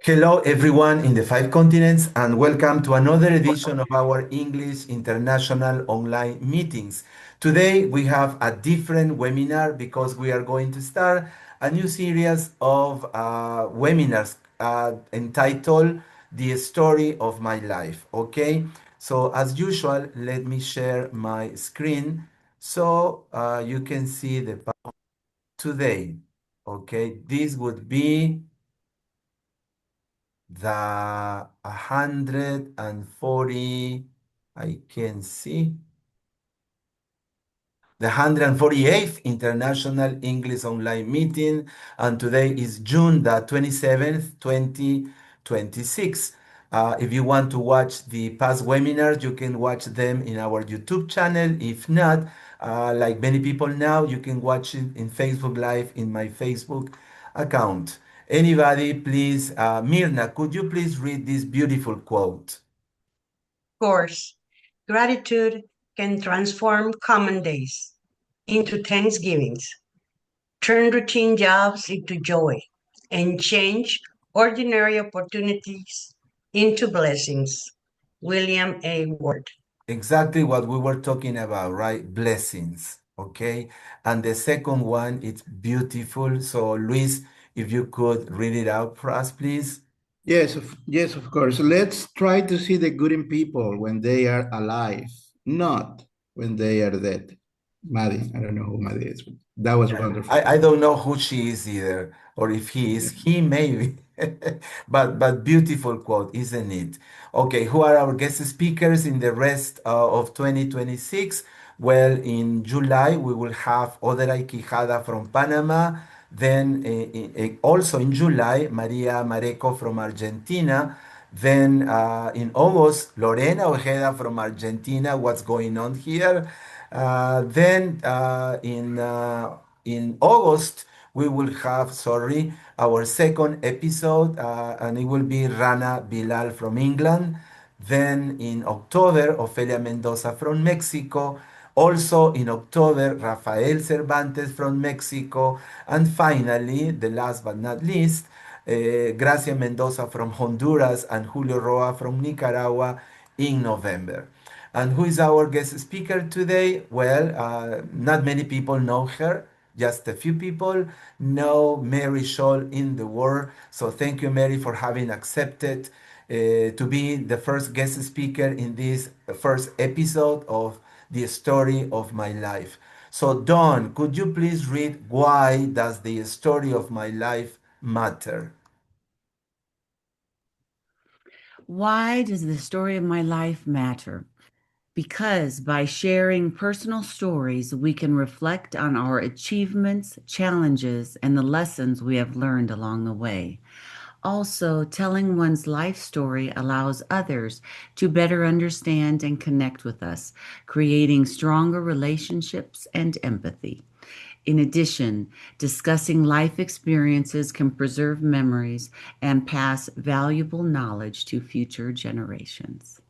Hello, everyone in the 5 continents, and welcome to another edition of our English International Online Meetings. Today, we have a different webinar because we are going to start a new series of webinars entitled The Story of My Life. Okay, so as usual, let me share my screen so you can see the today. Okay, this would be the 140, I can see, the 148th International English Online Meeting, and today is June the 27th, 2026. If you want to watch the past webinars, you can watch them in our YouTube channel. If not, like many people now, you can watch it in Facebook Live in my Facebook account. Anybody, please, Mirna, could you please read this beautiful quote? Course, gratitude can transform common days into Thanksgivings, turn routine jobs into joy, and change ordinary opportunities into blessings. William A. Ward. Exactly what we were talking about, right? Blessings, okay? And the second one, it's beautiful. So, Luis, if you could read it out for us, please. Yes, of course. Let's try to see the good in people when they are alive, not when they are dead. Maddie, I don't know who Maddie is, but that was wonderful. I don't know who she is either, or if he is. He maybe. But beautiful quote, isn't it? Okay, who are our guest speakers in the rest of 2026? Well, in July, we will have 𝐦𝐻𝐾𝐨𝐽 Quijada from Panama. Then also in July, Maria Mareco from Argentina. Then in August, Lorena Ojeda from Argentina. What's going on here? Then in August, we will have, sorry, our second episode, and it will be Rana Bilal from England. Then in October, Ofelia Mendoza from Mexico. Also in October, Rafael Cervantes from Mexico. And finally, the last but not least, Gracia Mendoza from Honduras and Julio Roa from Nicaragua in November. And who is our guest speaker today? Well, not many people know her. Just a few people know Mary Scholl in the world. So thank you, Mary, for having accepted to be the first guest speaker in this first episode of The Story of My Life. So Dawn, could you please read Why Does the Story of My Life Matter? Why does the story of my life matter? Because by sharing personal stories, we can reflect on our achievements, challenges, and the lessons we have learned along the way. Also, telling one's life story allows others to better understand and connect with us, creating stronger relationships and empathy. In addition, discussing life experiences can preserve memories and pass valuable knowledge to future generations.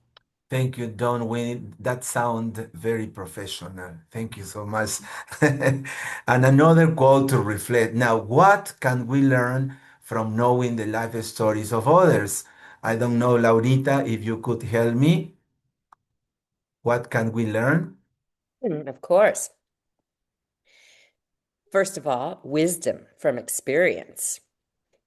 Thank you, Don. That sound very professional. Thank you so much. And another quote to reflect. Now, what can we learn from knowing the life stories of others? I don't know, Laurita, if you could help me. What can we learn? Of course. First of all, wisdom from experience.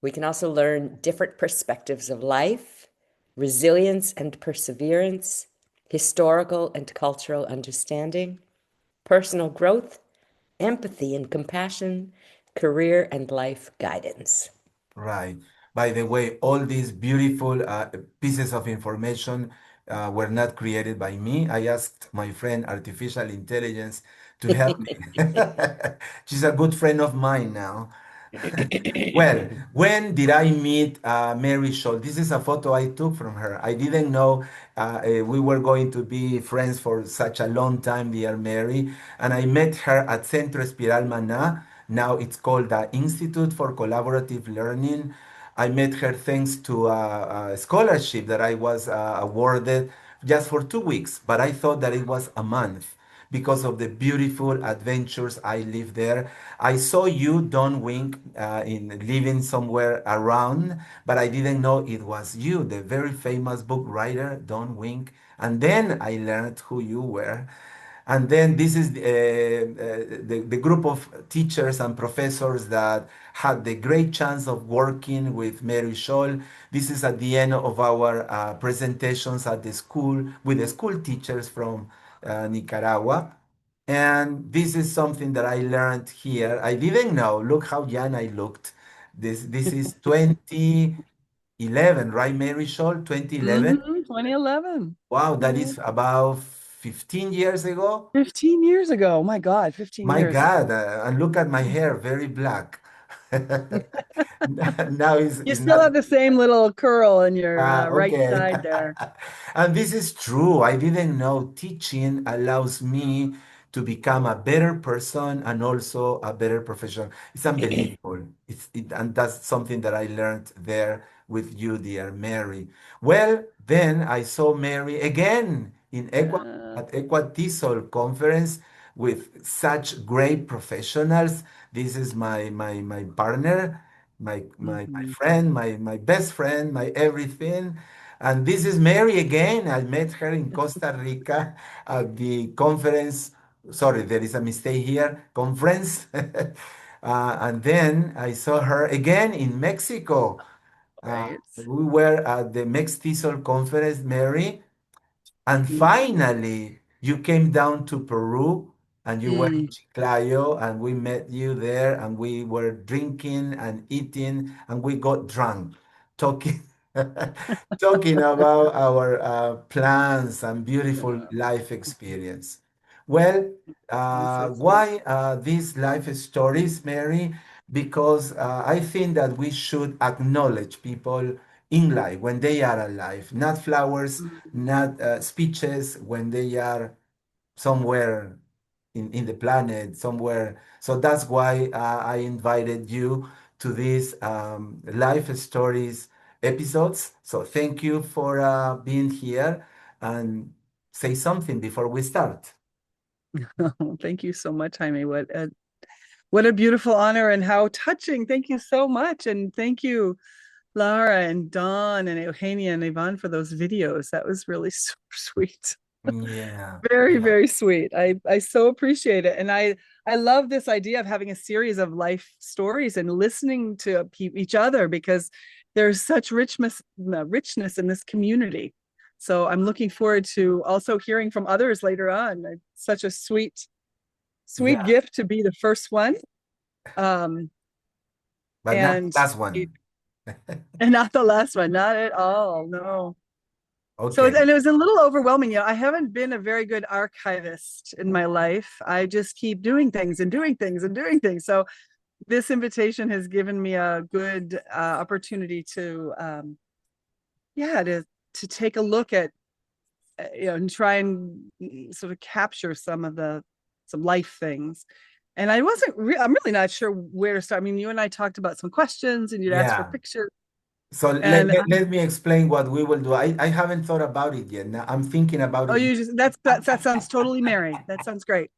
We can also learn different perspectives of life, resilience and perseverance, historical and cultural understanding, personal growth, empathy and compassion, career and life guidance. Right. By the way, all these beautiful pieces of information were not created by me. I asked my friend artificial intelligence to help me. She's a good friend of mine now. Well, when did I meet Mary Scholl? This is a photo I took from her. I didn't know we were going to be friends for such a long time, dear Mary. And I met her at Centro Espiral Maná. Now it's called the Institute for Collaborative Learning. I met her thanks to a scholarship that I was awarded just for 2 weeks, but I thought that it was a month because of the beautiful adventures I lived there. I saw you, Don Wink, in living somewhere around, but I didn't know it was you, the very famous book writer, Don Wink. And then I learned who you were. And then this is the group of teachers and professors that had the great chance of working with Mary Scholl. This is at the end of our presentations at the school with the school teachers from Nicaragua. And this is something that I learned here. I didn't know. Look how young I looked. This is 2011, right, Mary Scholl? 2011. 2011. Wow, that is about 15 years ago. 15 years ago. Oh my God, 15 My years. God, and look at my hair, very black. Now You it's still not. have the same little curl in your right Okay. side there. And this is true. I didn't know teaching allows me to become a better person and also a better professional. It's unbelievable. And that's something that I learned there with you, dear Mary. Well, then I saw Mary again in Ecuador at 𝐸TSOL conference with such great professionals. This is my partner, my friend, my best friend, my everything. And this is Mary again. I met her in Costa Rica at the conference. Sorry, there is a mistake here. Conference. And then I saw her again in Mexico. Right. We were at the 𝐸TSOL conference, Mary. And finally, you came down to Peru and you were in Chiclayo and we met you there and we were drinking and eating and we got drunk, talking talking about our plans and beautiful life experience. Well, That's so sweet. why these life stories, Mary? Because I think that we should acknowledge people in life when they are alive, not flowers, not speeches when they are somewhere in the planet, somewhere. So that's why I invited you to these life stories episodes. So thank you for being here and say something before we start. Oh, thank you so much, Jaime. What a beautiful honor and how touching. Thank you so much. And thank you, Lara and Dawn and Eugenia and Yvonne for those videos. That was really super sweet. Yeah, Very, yeah, very sweet. I so appreciate it. And I love this idea of having a series of life stories and listening to each other because there's such richness in this community. So I'm looking forward to also hearing from others later on. It's such a sweet yeah, gift to be the first one. but not the And last one. and not the last one, not at all. No. So, Okay. and it was a little overwhelming. I haven't been a very good archivist in my life. I just keep doing things and doing things and doing things. So this invitation has given me a good opportunity to, to take a look at, and try and sort of capture some life things. And I'm really not sure where to start. I mean, you and I talked about some questions and you'd asked for Yeah. pictures. So And let me explain what we will do. I haven't thought about it yet. Now I'm thinking about oh, it. that sounds totally Mary. That sounds great.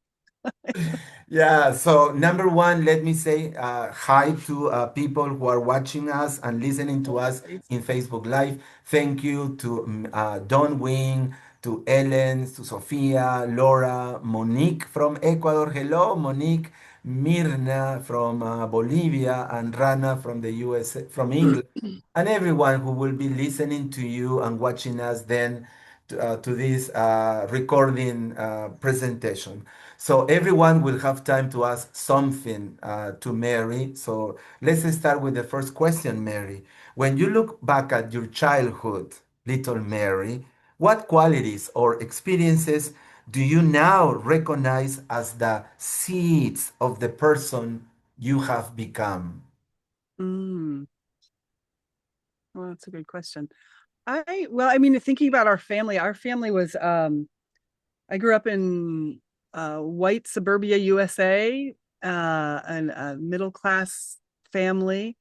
Yeah, so number one, let me say hi to people who are watching us and listening to us in Facebook Live. Thank you to Don Wing, to Ellen, to Sofia, Laura, Monique from Ecuador. Hello, Monique. Mirna from Bolivia and Rana from the US, from England, and everyone who will be listening to you and watching us then to this recording presentation. So everyone will have time to ask something to Mary. So let's start with the first question, Mary. When you look back at your childhood, little Mary, what qualities or experiences do you now recognize as the seeds of the person you have become? Mm. Well, that's a good question. I mean, thinking about our family was, I grew up in white suburbia USA, and a middle class family.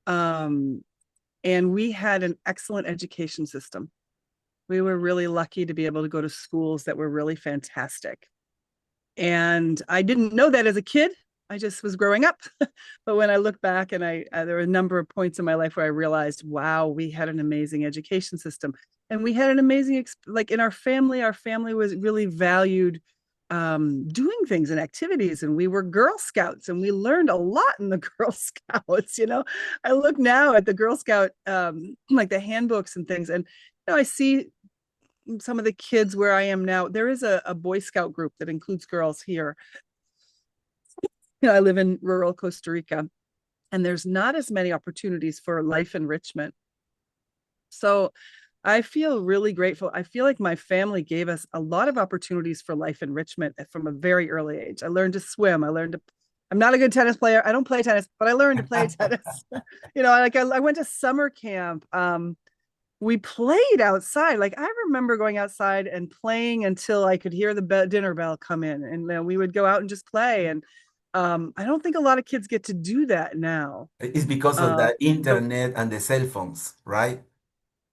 And we had an excellent education system. We were really lucky to be able to go to schools that were really fantastic. And I didn't know that as a kid. I just was growing up. But when I look back, and there were a number of points in my life where I realized, wow, we had an amazing education system. And we had an amazing, like in our family was really valued doing things and activities. And we were Girl Scouts, and we learned a lot in the Girl Scouts. I look now at the Girl Scout, like the handbooks and things, and I see some of the kids where I am now. There is a Boy Scout group that includes girls here. I live in rural Costa Rica, and there's not as many opportunities for life enrichment. So I feel really grateful. I feel like my family gave us a lot of opportunities for life enrichment from a very early age. I learned to swim. I'm not a good tennis player. I don't play tennis, but I learned to play tennis. I went to summer camp. We played outside. Like, I remember going outside and playing until I could hear the dinner bell come in, and we would go out and just play. And I don't think a lot of kids get to do that now. It's because of the internet and the cell phones, right?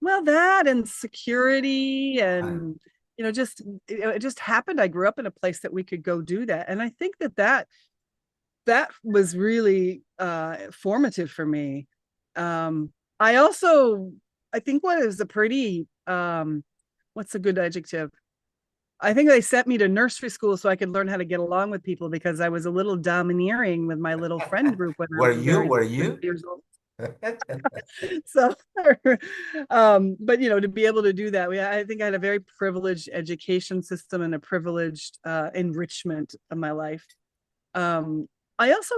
Well, that and security, and it just happened. I grew up in a place that we could go do that, and I think that was really formative for me. I think what is a pretty what's a good adjective? I think they sent me to nursery school so I could learn how to get along with people, because I was a little domineering with my little friend group when I was Were you? years old. So, but to be able to do that, I think I had a very privileged education system and a privileged enrichment of my life. I also,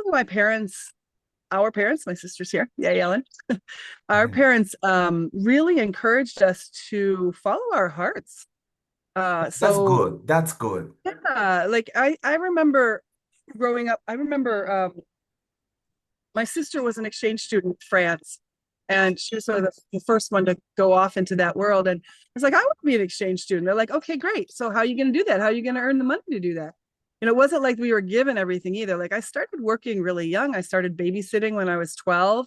our parents, my sister's here, yay, Ellen. Our parents really encouraged us to follow our hearts. That's good. That's good. Yeah, like I remember growing up. I remember my sister was an exchange student in France, and she was sort of the first one to go off into that world. And I was like, I want to be an exchange student. They're like, okay, great. So how are you going to do that? How are you going to earn the money to do that? It wasn't like we were given everything either. Like, I started working really young. I started babysitting when I was 12.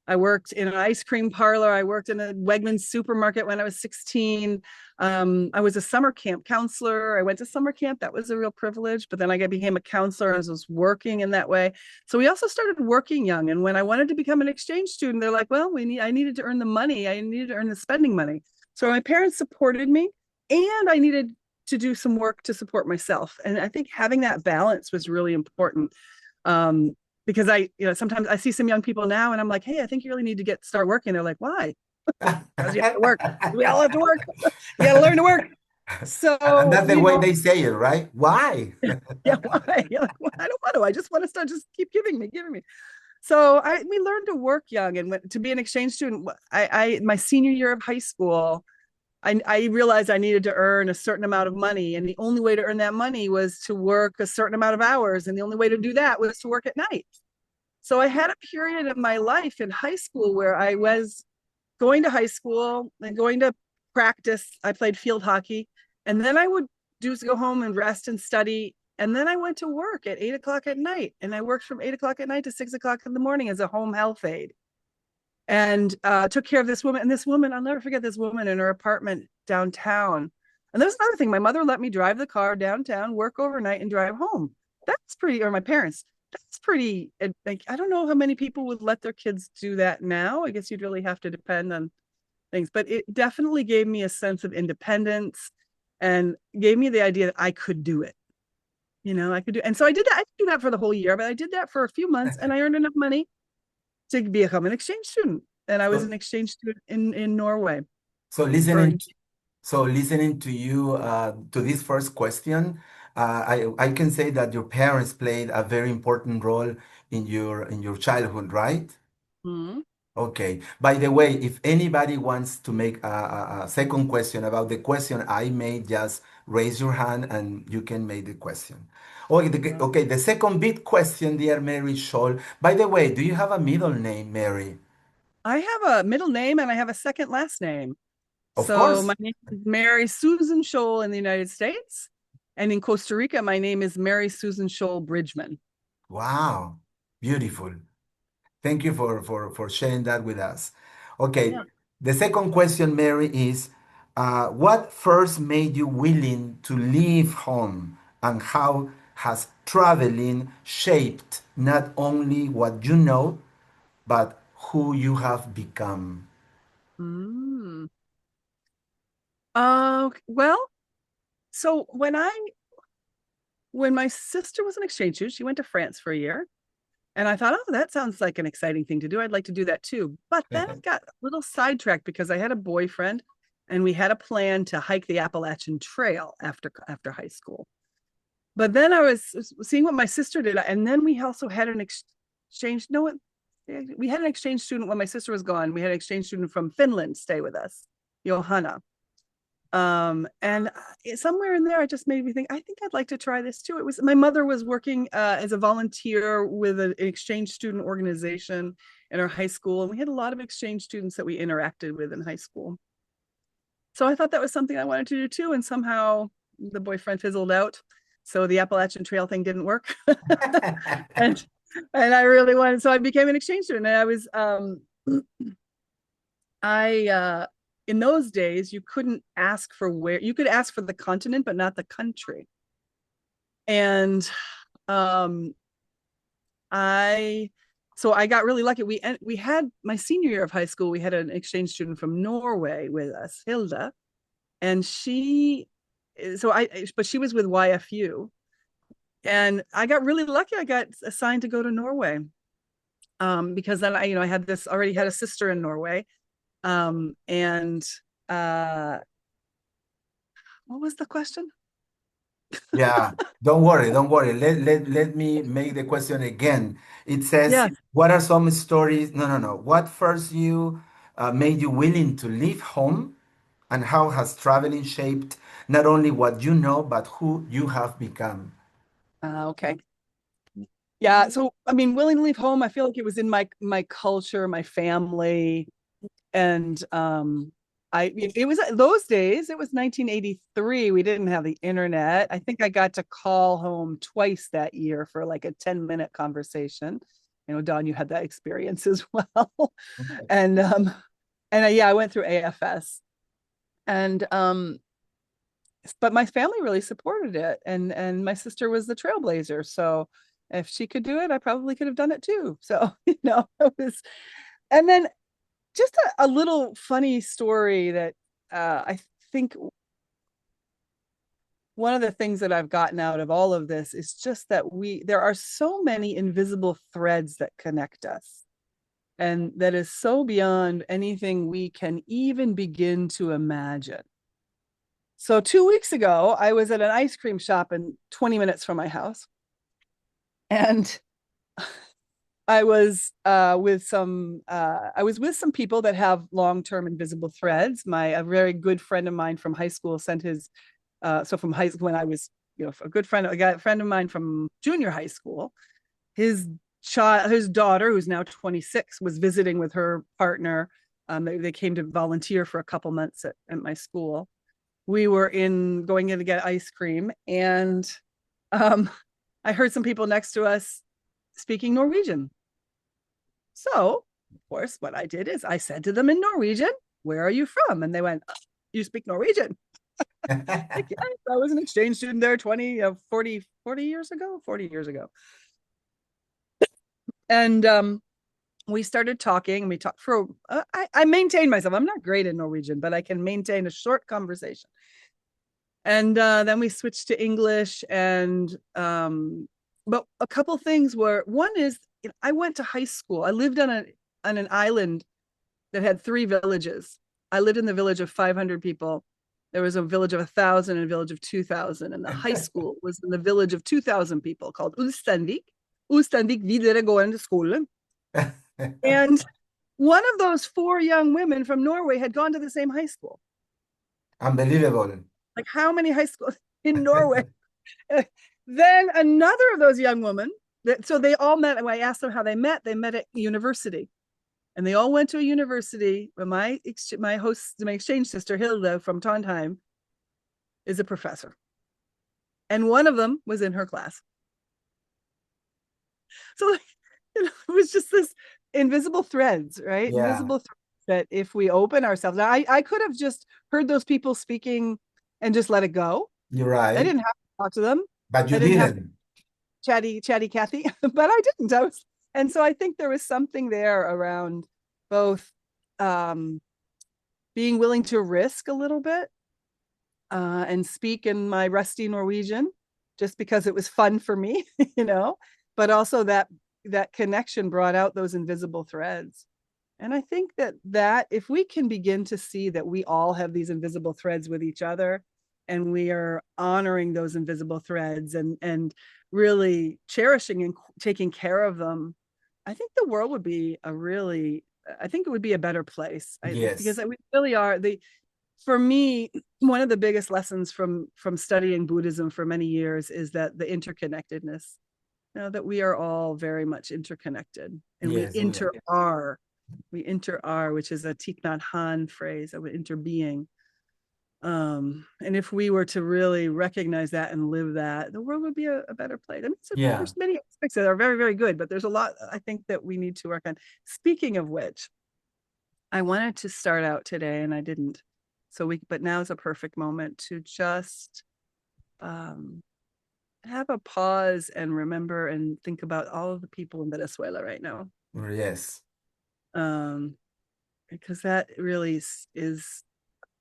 I worked in an ice cream parlor. I worked in a Wegmans supermarket when I was 16. I was a summer camp counselor. I went to summer camp. That was a real privilege. But then I became a counselor as I was working in that way. So we also started working young. And when I wanted to become an exchange student, they're like, well, I needed to earn the money. I needed to earn the spending money. So my parents supported me, and I needed to do some work to support myself. And I think having that balance was really important. Because sometimes I see some young people now, and I'm like, hey, I think you really need to start working. They're like, why? Because you have to work. We all have to work. You got to learn to work. So, and that's the way they say it, right? Why? Yeah, why? You're like, well, I don't want to. I just want to start. Just keep giving me. So we learned to work young, and to be an exchange student. My senior year of high school, I realized I needed to earn a certain amount of money, and the only way to earn that money was to work a certain amount of hours, and the only way to do that was to work at night. So I had a period of my life in high school where I was going to high school and going to practice. I played field hockey, and then I would go home and rest and study, and then I went to work at 8 o'clock at night, and I worked from 8 o'clock at night to 6 o'clock in the morning as a home health aide. And took care of this woman. And this woman, I'll never forget this woman in her apartment downtown. And there's another thing. My mother let me drive the car downtown, work overnight, and drive home. That's pretty, or my parents, that's pretty, like, I don't know how many people would let their kids do that now. I guess you'd really have to depend on things. But it definitely gave me a sense of independence and gave me the idea that I could do it. I could do. And so I did that. I didn't do that for the whole year, but I did that for a few months, and I earned enough money to become an exchange student. And I was an exchange student in Norway. So listening to you to this first question, I can say that your parents played a very important role in your childhood, right? Mm-hmm. Okay. By the way, if anybody wants to make a second question about the question I made, just raise your hand and you can make the question. Okay, the second big question, dear Mary Scholl. By the way, do you have a middle name, Mary? I have a middle name and I have a second last name. Of So course. my name is Mary Susan Scholl in the United States. And in Costa Rica, my name is Mary Susan Scholl Bridgman. Wow. Beautiful. Thank you for sharing that with us. Okay. Yeah. The second question, Mary, is what first made you willing to leave home, and has traveling shaped not only what you know, but who you have become? Mm. Well, so when my sister was an exchange student, she went to France for a year. And I thought, oh, that sounds like an exciting thing to do. I'd like to do that too. But then I got a little sidetracked because I had a boyfriend and we had a plan to hike the Appalachian Trail after high school. But then I was seeing what my sister did. And then we also had an exchange. No, we had an exchange student when my sister was gone. We had an exchange student from Finland stay with us, Johanna. And somewhere in there, it just made me think, I think I'd like to try this too. It was, my mother was working as a volunteer with an exchange student organization in our high school. And we had a lot of exchange students that we interacted with in high school. So I thought that was something I wanted to do too. And somehow the boyfriend fizzled out. So the Appalachian Trail thing didn't work. and I really wanted, so I became an exchange student. And I was, in those days, you couldn't ask for where, you could ask for the continent, but not the country. And so I got really lucky. We had, my senior year of high school, we had an exchange student from Norway with us, Hilda, and but she was with YFU. And I got really lucky. I got assigned to go to Norway because then I had already had a sister in Norway. And what was the question? Yeah, don't worry. Let me make the question again. It says, Yeah. what are some stories? No. What first made you willing to leave home, and how has traveling shaped not only what you know, but who you have become? Okay. Yeah. So, I mean, willing to leave home, I feel like it was in my culture, my family. And it was those days, it was 1983. We didn't have the internet. I think I got to call home twice that year for like a 10-minute conversation. Dawn, you had that experience as well. And I went through AFS. And but my family really supported it. And my sister was the trailblazer. So if she could do it, I probably could have done it too. So, it was, and then just a little funny story that I think one of the things that I've gotten out of all of this is just that there are so many invisible threads that connect us. And that is so beyond anything we can even begin to imagine. So 2 weeks ago, I was at an ice cream shop 20 minutes from my house. And I was with some people that have long-term invisible threads. A very good friend of mine from high school sent his, from high school when I was, a friend of mine from junior high school, his daughter, who's now 26, was visiting with her partner. They came to volunteer for a couple months at my school. We were going in to get ice cream, and I heard some people next to us speaking Norwegian. So, of course, what I did is I said to them in Norwegian, "Where are you from?" And they went, "You speak Norwegian?" Like, yeah, I was an exchange student there 40 years ago. And we started talking, and we talked for, I maintained myself. I'm not great in Norwegian, but I can maintain a short conversation. And then we switched to English. And but a couple things were, one is, I went to high school. I lived on an island that had 3 villages. I lived in the village of 500 people. There was a village of 1,000 and a village of 2,000. And the high school was in the village of 2,000 people called 𝐿steinvik videregående skole. And one of those 4 young women from Norway had gone to the same high school. Unbelievable. Like, how many high schools in Norway? Then another of those young women, so they all met. I asked them how they met. They met at university, and they all went to a university. But my exchange sister Hilda from Trondheim is a professor, and one of them was in her class. So it was just this invisible threads, right? Yeah. Invisible threads that if we open ourselves, now I could have just heard those people speaking and just let it go. You're right. I didn't have to talk to them. But you I didn't didn't. chatty Cathy, but I didn't. And so I think there was something there around both being willing to risk a little bit and speak in my rusty Norwegian, just because it was fun for me, but also that connection brought out those invisible threads. And I think that if we can begin to see that we all have these invisible threads with each other, and we are honoring those invisible threads and really cherishing and taking care of them, I think the world would be I think it would be a better place. Yes. Because we really are. For me, one of the biggest lessons from studying Buddhism for many years is that the interconnectedness, that we are all very much interconnected, and Yes, we inter-are, which is a Thich Nhat Hanh phrase of interbeing. And if we were to really recognize that and live that, the world would be a better place. I mean, there's many aspects that are very, very good, but there's a lot I think that we need to work on. Speaking of which, I wanted to start out today and I didn't. But now is a perfect moment to just have a pause and remember and think about all of the people in Venezuela right now. Yes. Because that really is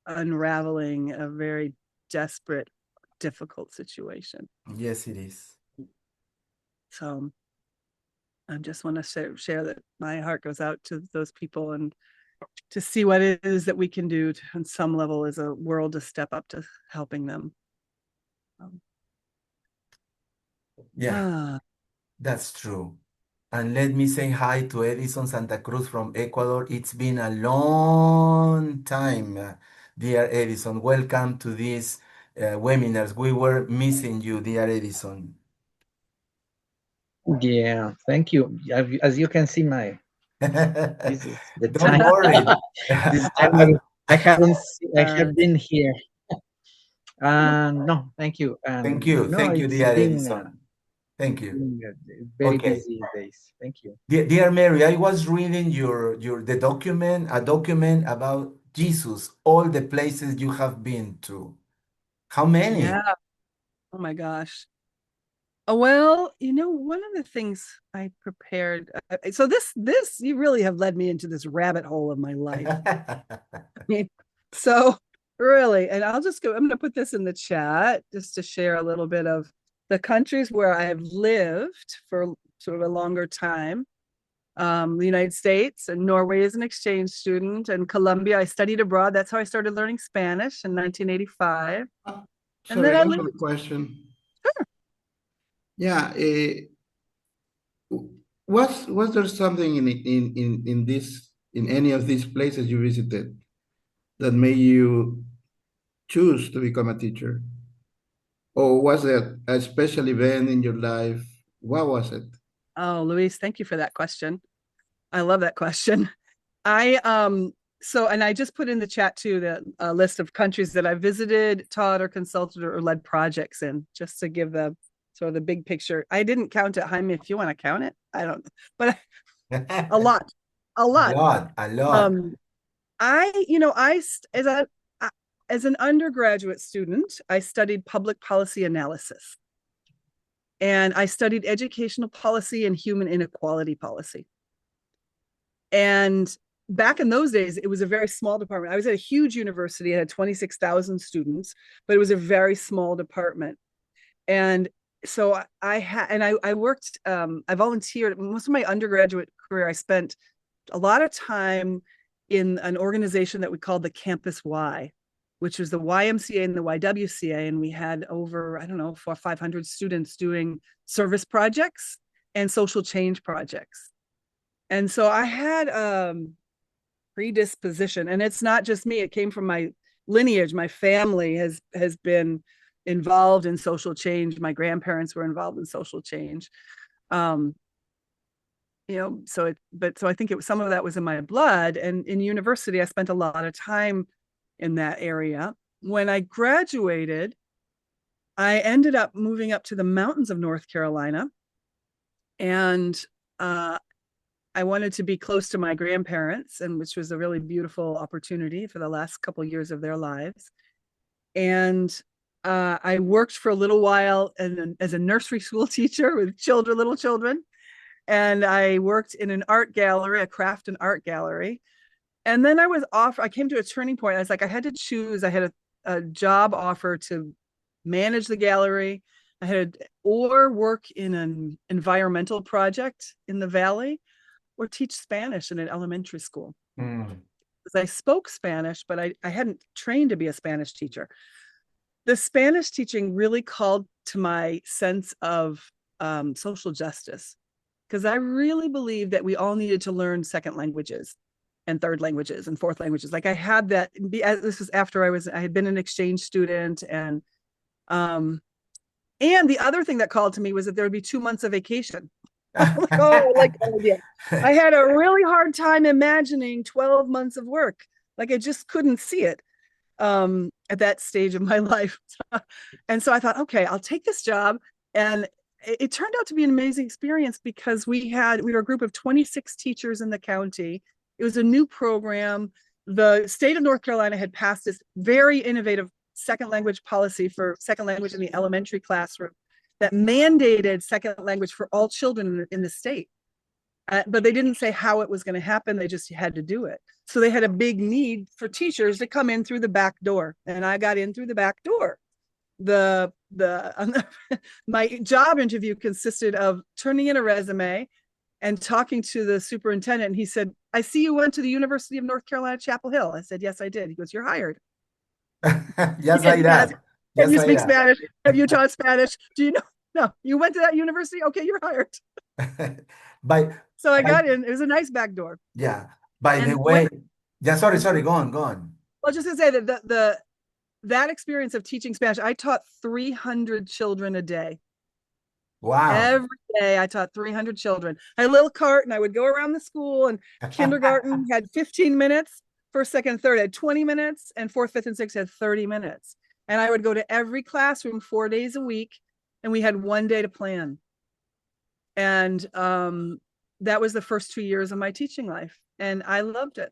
unraveling a very desperate, difficult situation. Yes, it is. So I just want to share that my heart goes out to those people, and to see what it is that we can do on some level as a world to step up to helping them. That's true. And let me say hi to Edison Santa Cruz from Ecuador. It's been a long time, dear Edison. Welcome to these webinars. We were missing you, dear Edison. Yeah, thank you. As you can see, this is the Don't time. worry. This time I have been here. No, thank you. Thank you. No, Thank you, it's dear been, Edison. Thank you. Very Okay. busy days. Thank you. Dear Mary, I was reading a document about Jesus, all the places you have been to. How many? Yeah. Oh my gosh. Well, one of the things I prepared. So this you really have led me into this rabbit hole of my life. So really, and I'm going to put this in the chat just to share a little bit of the countries where I have lived for sort of a longer time. The United States and Norway as an exchange student, and Colombia. I studied abroad. That's how I started learning Spanish in 1985. And then I have a question. Sure. Yeah. Was there something in any of these places you visited that made you choose to become a teacher? Or was it a special event in your life? What was it? Oh, Luis, thank you for that question. I love that question. And I just put in the chat too the list of countries that I visited, taught, or consulted or led projects in, just to give the sort of the big picture. I didn't count it, Jaime. If you want to count it, I don't know, but a lot. A lot. As an undergraduate student, I studied public policy analysis, and I studied educational policy and human inequality policy. And back in those days, it was a very small department. I was at a huge university. It had 26,000 students, but it was a very small department. And so I worked, I volunteered. Most of my undergraduate career, I spent a lot of time in an organization that we called the Campus Y, which was the YMCA and the YWCA. And we had over, 400 or 500 students doing service projects and social change projects. And so I had predisposition, and it's not just me. It came from my lineage. My family has been involved in social change. My grandparents were involved in social change. So I think some of that was in my blood. And in university, I spent a lot of time in that area. When I graduated, I ended up moving up to the mountains of North Carolina, and I wanted to be close to my grandparents, and which was a really beautiful opportunity for the last couple of years of their lives. And I worked for a little while as a nursery school teacher with little children. And I worked in an art gallery, a craft and art gallery. And then I came to a turning point. I was like, I had to choose. I had a job offer to manage the gallery. Or work in an environmental project in the Valley, or teach Spanish in an elementary school. Because I spoke Spanish, but I hadn't trained to be a Spanish teacher. The Spanish teaching really called to my sense of social justice, because I really believed that we all needed to learn second languages and third languages and fourth languages. Like I had that. This was after I had been an exchange student, and the other thing that called to me was that there would be 2 months of vacation. Like, oh, like, oh, yeah. I had a really hard time imagining 12 months of work. Like I just couldn't see it at that stage of my life. And so I thought, okay, I'll take this job. And it turned out to be an amazing experience, because we were a group of 26 teachers in the county. It was a new program. The state of North Carolina had passed this very innovative second language policy for second language in the elementary classroom that mandated second language for all children in the state. But they didn't say how it was going to happen. They just had to do it. So they had a big need for teachers to come in through the back door. And I got in through the back door. My job interview consisted of turning in a resume and talking to the superintendent. And he said, I see you went to the University of North Carolina, Chapel Hill. I said, yes, I did. He goes, you're hired. Just like that. Can you speak Spanish? Have you taught Spanish? Do you know? No, you went to that university? Okay, you're hired. So I got in. It was a nice back door. Yeah. By the way, sorry, go on. Well, just to say that that experience of teaching Spanish, I taught 300 children a day. Wow. Every day I taught 300 children. I had a little cart and I would go around the school, and kindergarten had 15 minutes. First, second, third had 20 minutes, and fourth, fifth, and sixth had 30 minutes. And I would go to every classroom 4 days a week, and we had 1 day to plan. And that was the first 2 years of my teaching life, and I loved it.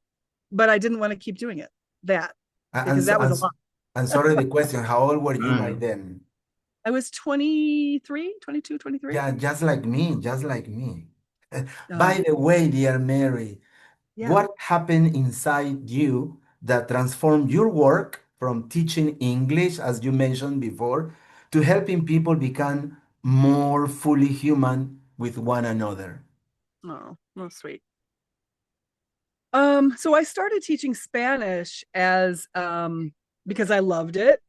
But I didn't want to keep doing it. Because that was a lot. And sorry, the question, how old were you by then? I was 23, 22, 23. Yeah, just like me. By the way, dear Mary, what happened inside you that transformed your work from teaching English, as you mentioned before, to helping people become more fully human with one another? Oh, sweet. So I started teaching Spanish because I loved it,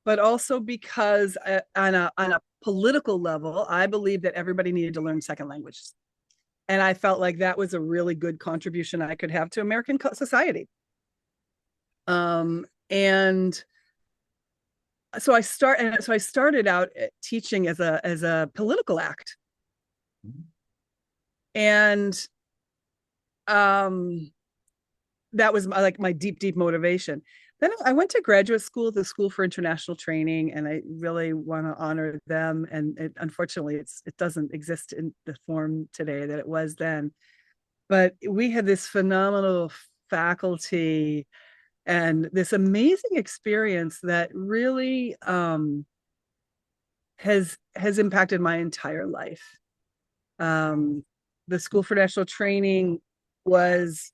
but also because on a political level, I believed that everybody needed to learn second languages. And I felt like that was a really good contribution I could have to American society. And so I started out teaching as a political act. And that was my deep motivation. Then I went to graduate school, the School for International Training, and I really want to honor them. And unfortunately, it doesn't exist in the form today that it was then. But we had this phenomenal faculty and this amazing experience that really has impacted my entire life. The School for National Training was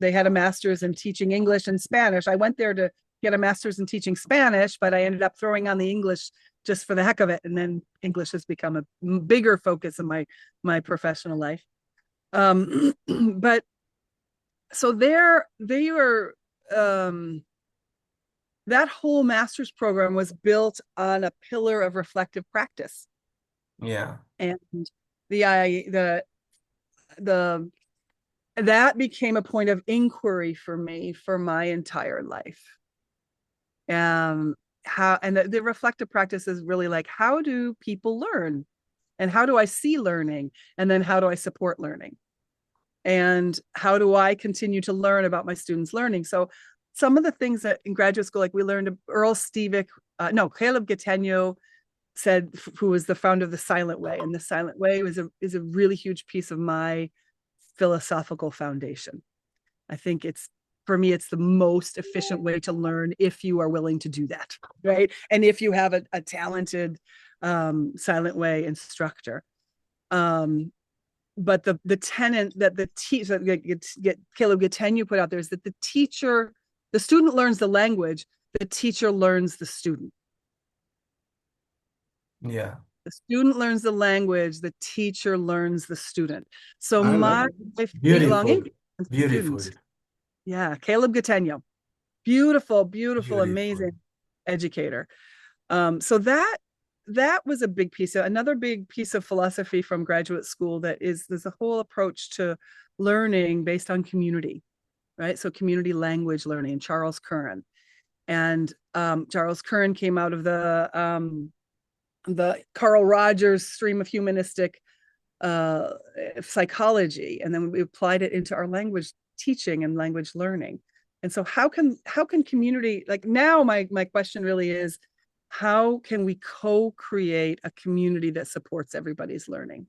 they had a master's in teaching English and Spanish. I went there to get a master's in teaching Spanish, but I ended up throwing on the English just for the heck of it. And then English has become a bigger focus in my professional life. But so they were, that whole master's program was built on a pillar of reflective practice. Yeah. And that became a point of inquiry for me for my entire life. The reflective practice is really like, how do people learn? And how do I see learning? And then how do I support learning? And how do I continue to learn about my students' learning? So some of the things that in graduate school, like we learned, �Cꞌ 𝐿 said, who was the founder of the Silent Way. And the Silent Way is a really huge piece of my philosophical foundation. I think it's for me, it's the most efficient way to learn if you are willing to do that, right? And if you have a talented silent way instructor. But the tenet that the teacher, get Caleb Gatenu put out there, is that the student learns the language, the teacher learns the student. Yeah. The student learns the language, the teacher learns the student. So I my like Beautiful. Beautiful. students. Yeah, Caleb Gatenu. Beautiful, Beautiful. amazing educator. So that was a big piece. Another big piece of philosophy from graduate school there's a whole approach to learning based on community, right? So community language learning, Charles Curran. And Charles Curran came out of the Carl Rogers stream of humanistic psychology, and then we applied it into our language teaching and language learning. And so how can community, like now my question really is, how can we co-create a community that supports everybody's learning?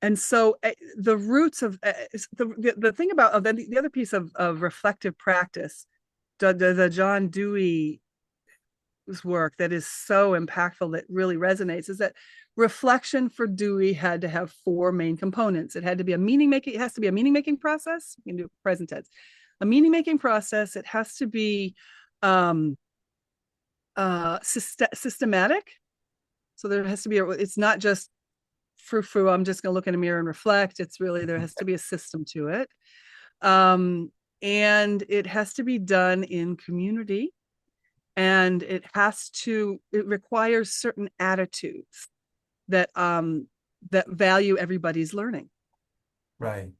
And so the roots of the thing about the other piece of reflective practice, the John Dewey's work that is so impactful, that really resonates, is that reflection for Dewey had to have 4 main components. It had to be it has to be a meaning-making process. You can do present tense. A meaning-making process. It has to be systematic. So there has to be it's not just frou-frou, I'm just going to look in a mirror and reflect. It's really, there has to be a system to it. And it has to be done in community. And it requires certain attitudes that value everybody's learning. Right.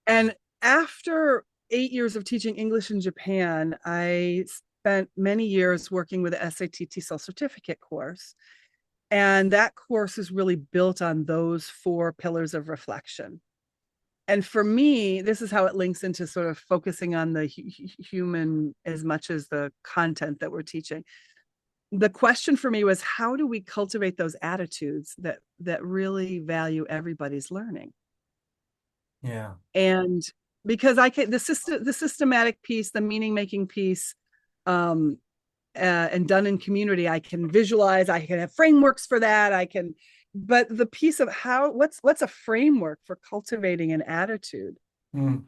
And after 8 years of teaching English in Japan, I spent many years working with the SAT TESOL certificate course. And that course is really built on those 4 pillars of reflection. And for me, this is how it links into sort of focusing on the human as much as the content that we're teaching. The question for me was, how do we cultivate those attitudes that really value everybody's learning? Yeah. And because the systematic piece, the meaning-making piece, and done in community, I can visualize, I can have frameworks for that, but the piece of what's a framework for cultivating an attitude? And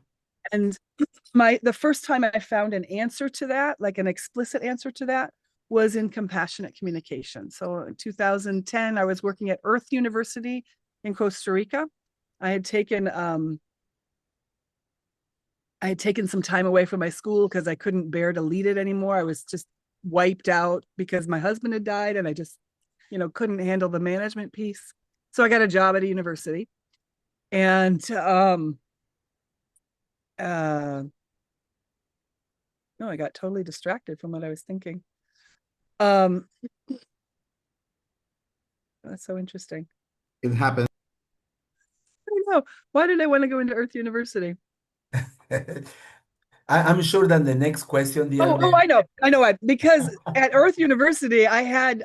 the first time I found an answer to that, like an explicit answer to that, was in compassionate communication. So in 2010, I was working at 𝐸rth University in Costa Rica. I had taken some time away from my school because I couldn't bear to lead it anymore. I was just wiped out because my husband had died, and I just, couldn't handle the management piece. So I got a job at a university, and no, I got totally distracted from what I was thinking. That's so interesting. It happens. I don't know. Why did I want to go into 𝐸rth University? I'm sure that the next question, dear I know. Because at 𝐸rth University, I had,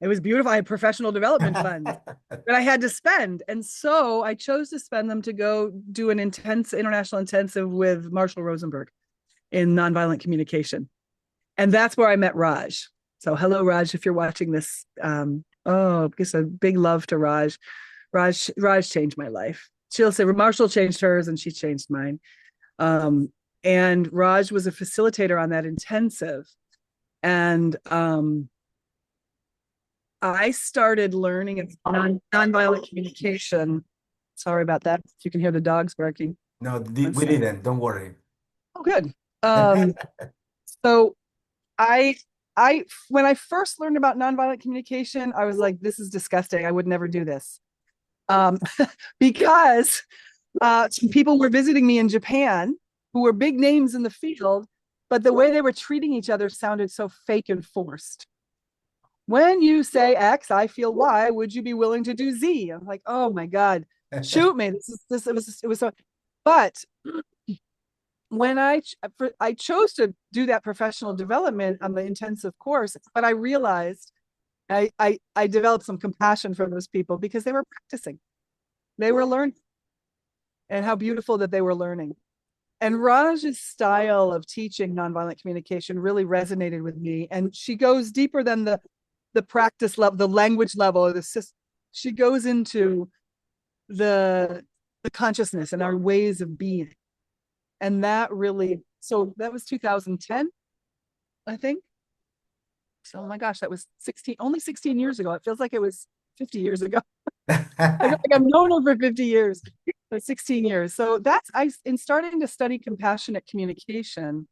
it was beautiful. I had professional development funds that I had to spend. And so I chose to spend them to go do an international intensive with Marshall Rosenberg in nonviolent communication. And that's where I met Raj. So hello, Raj, if you're watching this. Just a big love to Raj. Raj changed my life. She'll say Marshall changed hers and she changed mine. And Raj was a facilitator on that intensive. And I started learning nonviolent communication. Sorry about that. You can hear the dogs barking. No, we didn't. Don't worry. Oh, good. So when I first learned about nonviolent communication, I was like, this is disgusting. I would never do this. Because some people were visiting me in Japan who were big names in the field, but the way they were treating each other sounded so fake and forced. When you say X, I feel Y, would you be willing to do Z? I'm like, oh my God, shoot me. It was so, but when I chose to do that professional development on the intensive course, but I realized I developed some compassion for those people because they were practicing, they were learning, and how beautiful that they were learning. And Raj's style of teaching nonviolent communication really resonated with me. And she goes deeper than the practice level, the language level, or she goes into the consciousness and our ways of being. And that really, so that was 2010, I think. So, oh my gosh, that was only 16 years ago. It feels like it was 50 years ago. Like I've known her for 50 years, but 16 years. So in starting to study compassionate communication,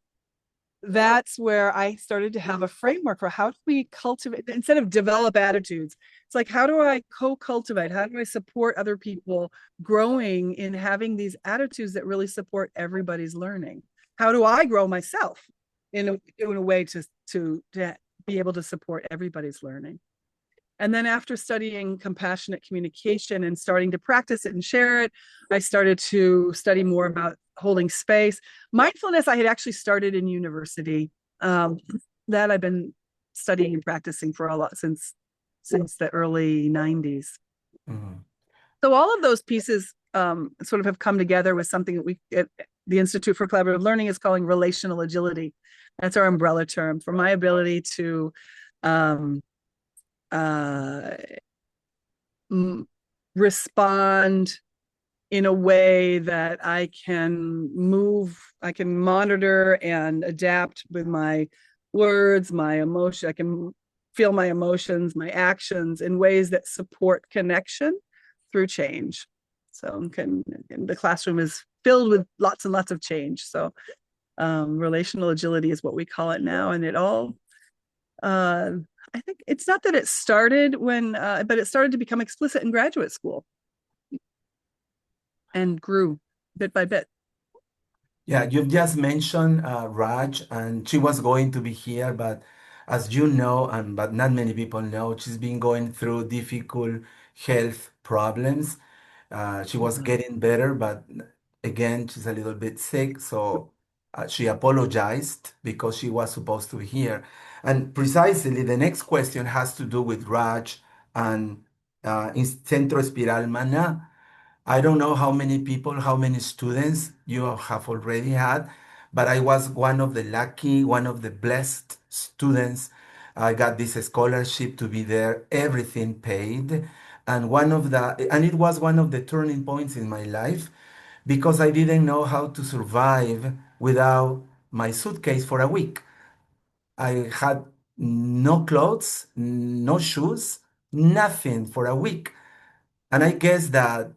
that's where I started to have a framework for how do we cultivate, instead of develop attitudes. It's like, how do I co-cultivate? How do I support other people growing in having these attitudes that really support everybody's learning? How do I grow myself in a way to be able to support everybody's learning? And then after studying compassionate communication and starting to practice it and share it, I started to study more about holding space. Mindfulness, I had actually started in university. That I've been studying and practicing for a lot since the early 90s. Mhm. So all of those pieces sort of have come together with something that we at the Institute for Collaborative Learning is calling relational agility. That's our umbrella term for my ability to respond in a way that I can monitor and adapt with my words, my emotion. I can feel my emotions, my actions in ways that support connection through change. So the classroom is filled with lots and lots of change. So relational agility is what we call it now. And it all, I think it's not that it started but it started to become explicit in graduate school and grew bit by bit. Yeah, you've just mentioned Raj, and she was going to be here, but as you know, but not many people know, she's been going through difficult health problems. She was getting better, but again, she's a little bit sick, so she apologized because she was supposed to be here. And precisely, the next question has to do with Raj and in Centro Espiral Mana. I don't know how many people, how many students you have already had, but I was one of the lucky, one of the blessed students. I got this scholarship to be there, everything paid. And it was one of the turning points in my life because I didn't know how to survive without my suitcase for a week. I had no clothes, no shoes, nothing for a week. And I guess that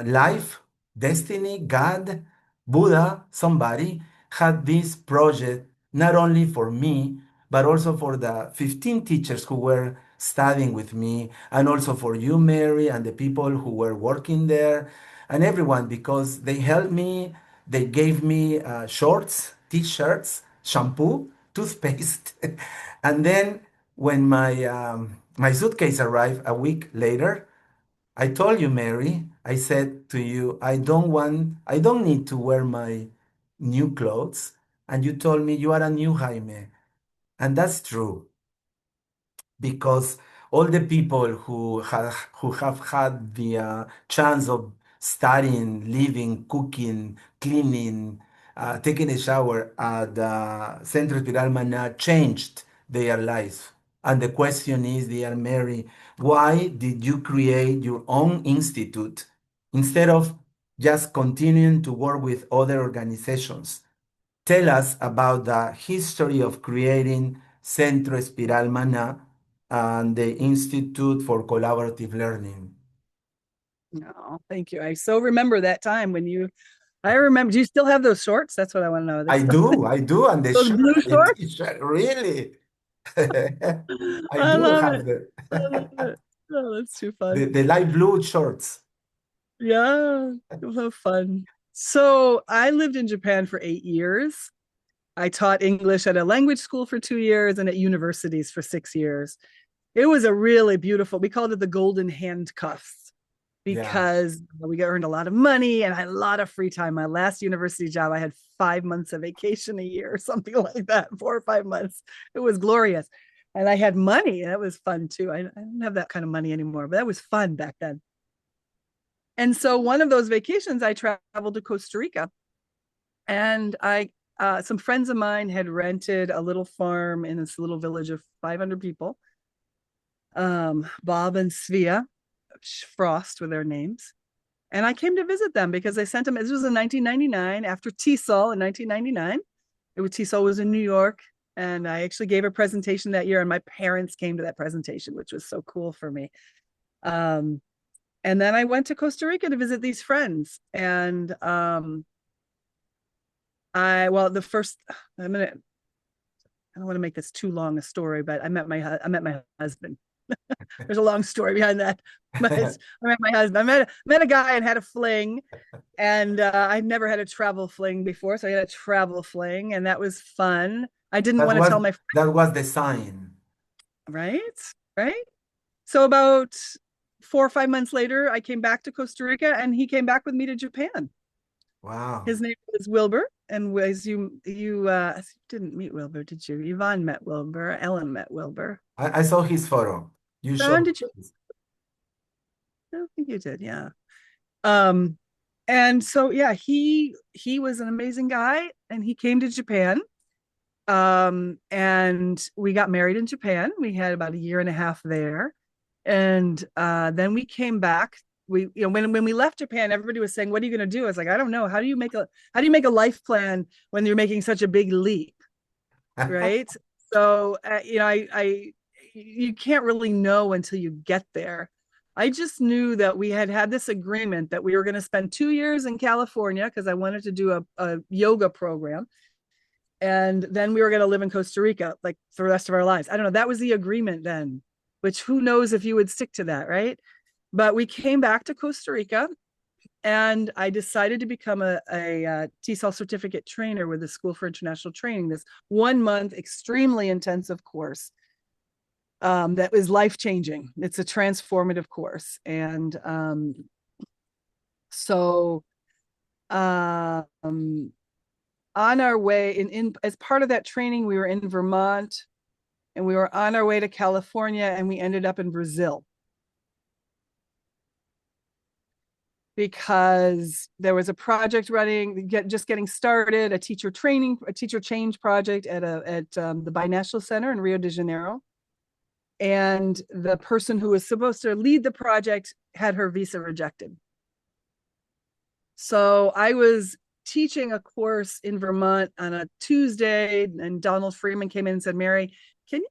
life, destiny, God, Buddha, somebody had this project not only for me, but also for the 15 teachers who were studying with me, and also for you, Mary, and the people who were working there, and everyone, because they helped me. They gave me shorts, t-shirts, shampoo, toothpaste. And then when my suitcase arrived a week later, I told you, Mary, I said to you, I don't need to wear my new clothes. And you told me you are a new Jaime. And that's true because all the people who have had the chance of studying, living, cooking, cleaning, taking a shower at Centro Espiral Maná changed their lives. And the question is, dear Mary, why did you create your own institute instead of just continuing to work with other organizations? Tell us about the history of creating Centro Espiral Maná and the Institute for Collaborative Learning. Oh, thank you. I so remember that time I remember. Do you still have those shorts? That's what I want to know. I do, and the Those shirt, blue the shorts? t-shirt, really. I I do love have it. I love it. Oh, that's too fun. the light blue shorts. Yeah, you'll have fun. So I lived in Japan for 8 years. I taught English at a language school for 2 years and at universities for 6 years. It was a really beautiful, we called it the golden handcuffs because we earned a lot of money and I had a lot of free time. My last university job, I had 5 months of vacation a year or something like that, 4 or 5 months. It was glorious. And I had money. That was fun too. I don't have that kind of money anymore, but that was fun back then. And so one of those vacations, I traveled to Costa Rica And some friends of mine had rented a little farm in this little village of 500 people. Bob and Svea Frost were their names. And I came to visit them because I sent them, this was in 1999, after 𝐸SOL in 1999. 𝐸SOL was in New York. And I actually gave a presentation that year, and my parents came to that presentation, which was so cool for me. And then I went to Costa Rica to visit these friends. And I don't want to make this too long a story, but I met my husband. There's a long story behind that. But I met my husband. I met a guy and had a fling, and I'd never had a travel fling before, so I had a travel fling, and that was fun. I didn't want to tell my friends. That was the sign. Right. So about 4 or 5 months later, I came back to Costa Rica, and he came back with me to Japan. Wow. His name was Wilbur, and as you didn't meet Wilbur, did you? Yvonne met Wilbur. Ellen met Wilbur. I saw his photo. You John, showed. did you? I don't think you did. Yeah. And so yeah, he was an amazing guy, and he came to Japan. And we got married in Japan. We had about 1.5 years there, and then we came back. When we left Japan, everybody was saying, "What are you going to do?" I was like, "I don't know. How do you make a life plan when you're making such a big leap?" Right? So you can't really know until you get there. I just knew that we had this agreement that we were going to spend 2 years in California because I wanted to do a yoga program. And then we were going to live in Costa Rica like for the rest of our lives. I don't know. That was the agreement then, which who knows if you would stick to that, right? But we came back to Costa Rica, and I decided to become a 𝐸SOL certificate trainer with the School for International Training, this 1 month, extremely intensive course that is life-changing. It's a transformative course. And on our way as part of that training, we were in Vermont, and we were on our way to California, and we ended up in Brazil because there was a project running, just getting started, a teacher change project at the Binational Center in Rio de Janeiro. And the person who was supposed to lead the project had her visa rejected. So I was teaching a course in Vermont on a Tuesday, and Donald Freeman came in and said, "Mary, can you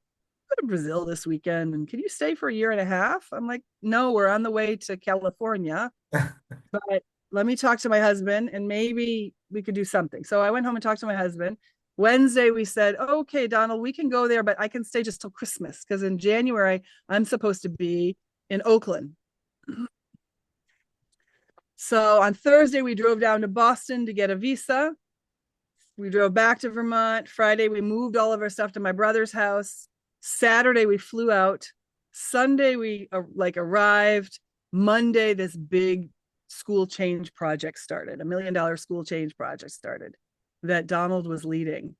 go to Brazil this weekend, and can you stay for 1.5 years?" I'm like, "No, we're on the way to California, but let me talk to my husband, and maybe we could do something." So I went home and talked to my husband. Wednesday, we said, "Okay, Donald, we can go there, but I can stay just till Christmas, because in January, I'm supposed to be in Oakland." So on Thursday, we drove down to Boston to get a visa. We drove back to Vermont. Friday, we moved all of our stuff to my brother's house. Saturday, we flew out. Sunday, we arrived. Monday, this big school change project started, $1 million school change project started that Donald was leading.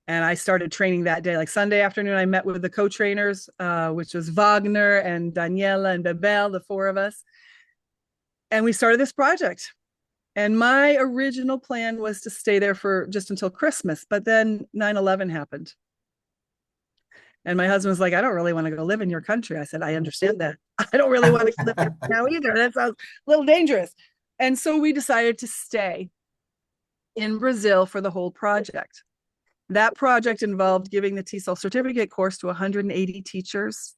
And I started training that day. Like Sunday afternoon, I met with the co-trainers, which was Wagner and Daniela and Bebel, the 4 of us. And we started this project. And my original plan was to stay there for just until Christmas, but then 9/11 happened. And my husband was like, "I don't really want to go live in your country." I said, "I understand that. I don't really want to live there now either. That sounds a little dangerous." And so we decided to stay in Brazil for the whole project. That project involved giving the 𝐸SOL certificate course to 180 teachers.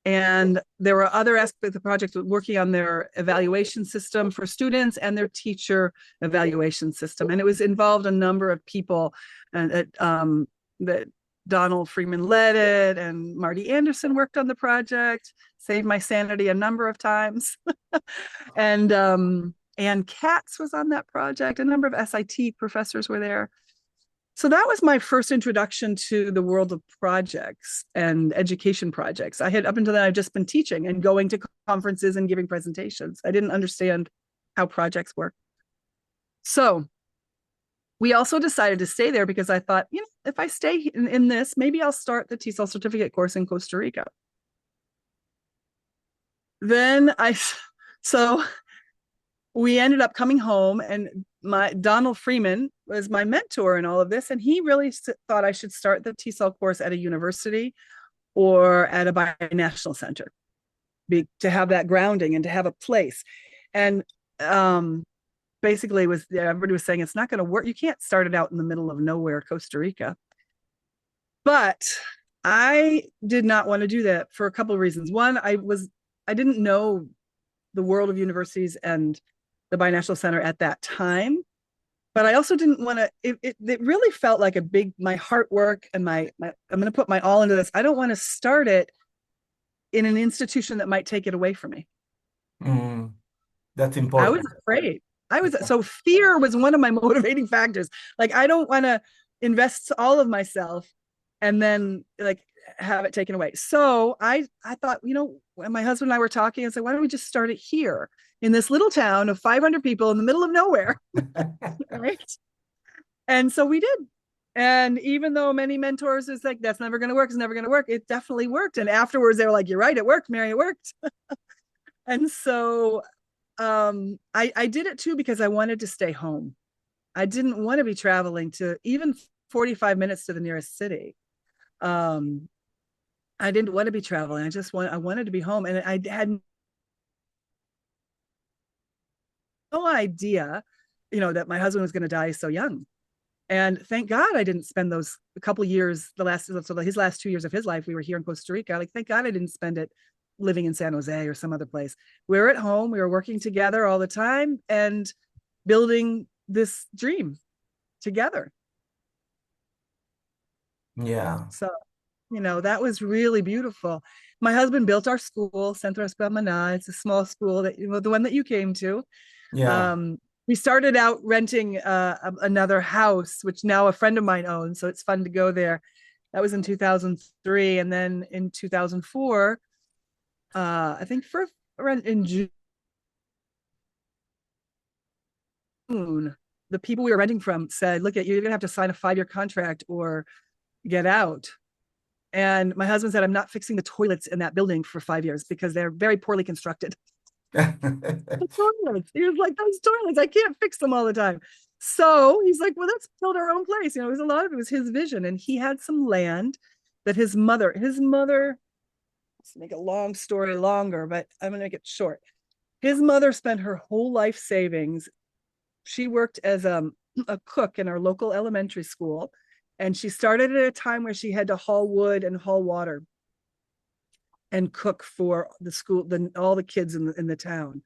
And there were other aspects of the project working on their evaluation system for students and their teacher evaluation system. And it was involved a number of people, and that Donald Freeman led it, and Marty Anderson worked on the project, saved my sanity a number of times. And Ann Katz was on that project. A number of SIT professors were there. So that was my first introduction to the world of projects and education projects. I had, up until then, I've just been teaching and going to conferences and giving presentations. I didn't understand how projects work. So we also decided to stay there because I thought, if I stay in this, maybe I'll start the 𝐸SOL certificate course in Costa Rica. So we ended up coming home, and Donald Freeman was my mentor in all of this, and he really thought I should start the T-cell course at a university or at a binational center to have that grounding and to have a place. And basically everybody was saying it's not going to work. You can't start it out in the middle of nowhere, Costa Rica. But I did not want to do that for a couple of reasons. One, I didn't know the world of universities and the binational center at that time. But I also didn't want to, it really felt like my heart work and I'm going to put my all into this. I don't want to start it in an institution that might take it away from me. That's I important. was afraid. So fear was one of my motivating factors. Like, I don't want to invest all of myself and then like have it taken away. So I thought, when my husband and I were talking, I said, why don't we just start it here in this little town of 500 people in the middle of nowhere? Right. And so we did. And even though many mentors is like, that's never going to work, it's never going to work, it definitely worked. And afterwards they were like, you're right, it worked, Mary, it worked. And so I did it too because I wanted to stay home. I didn't want to be traveling to even 45 minutes to the nearest city. I didn't want to be traveling. I wanted to be home. And I had no idea, that my husband was going to die so young. And thank God I didn't spend those a couple of years, his last 2 years of his life, we were here in Costa Rica. Like, thank God I didn't spend it living in San Jose or some other place. We were at home, we were working together all the time and building this dream together. Yeah. So, that was really beautiful. My husband built our school, Centro 𝗵𝐵𝐻. It's a small school that, the one that you came to. Yeah. We started out renting another house, which now a friend of mine owns. So it's fun to go there. That was in 2003. And then in 2004, I think in June, the people we were renting from said, look, you're going to have to sign a 5-year contract or get out. And my husband said, I'm not fixing the toilets in that building for 5 years because they're very poorly constructed. The toilets. He was like, those toilets, I can't fix them all the time. So he's like, well, let's build our own place. It was a lot of it was his vision. And he had some land that his mother, let's make a long story longer, but I'm going to make it short. His mother spent her whole life savings. She worked as a cook in our local elementary school. And she started at a time where she had to haul wood and haul water and cook for the school, all the kids in the town.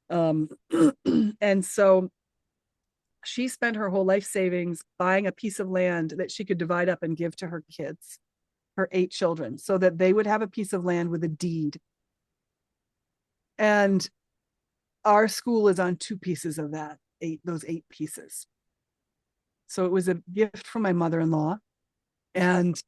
And so she spent her whole life savings buying a piece of land that she could divide up and give to her kids, her 8 children, so that they would have a piece of land with a deed. And our school is on 2 pieces of that, those 8 pieces. So it was a gift from my mother-in-law and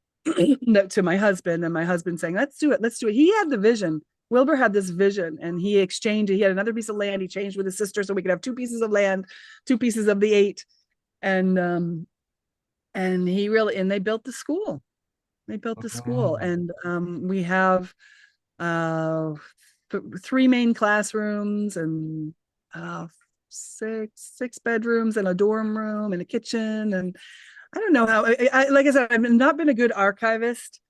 to my husband, and my husband saying, let's do it. He had the vision. Wilbur had this vision, and he had another piece of land. He changed with his sister so we could have 2 pieces of land, 2 pieces of the 8. And they built the school. And we have 3 main classrooms and 6 bedrooms and a dorm room and a kitchen. And I don't know how, like I said, I've not been a good archivist,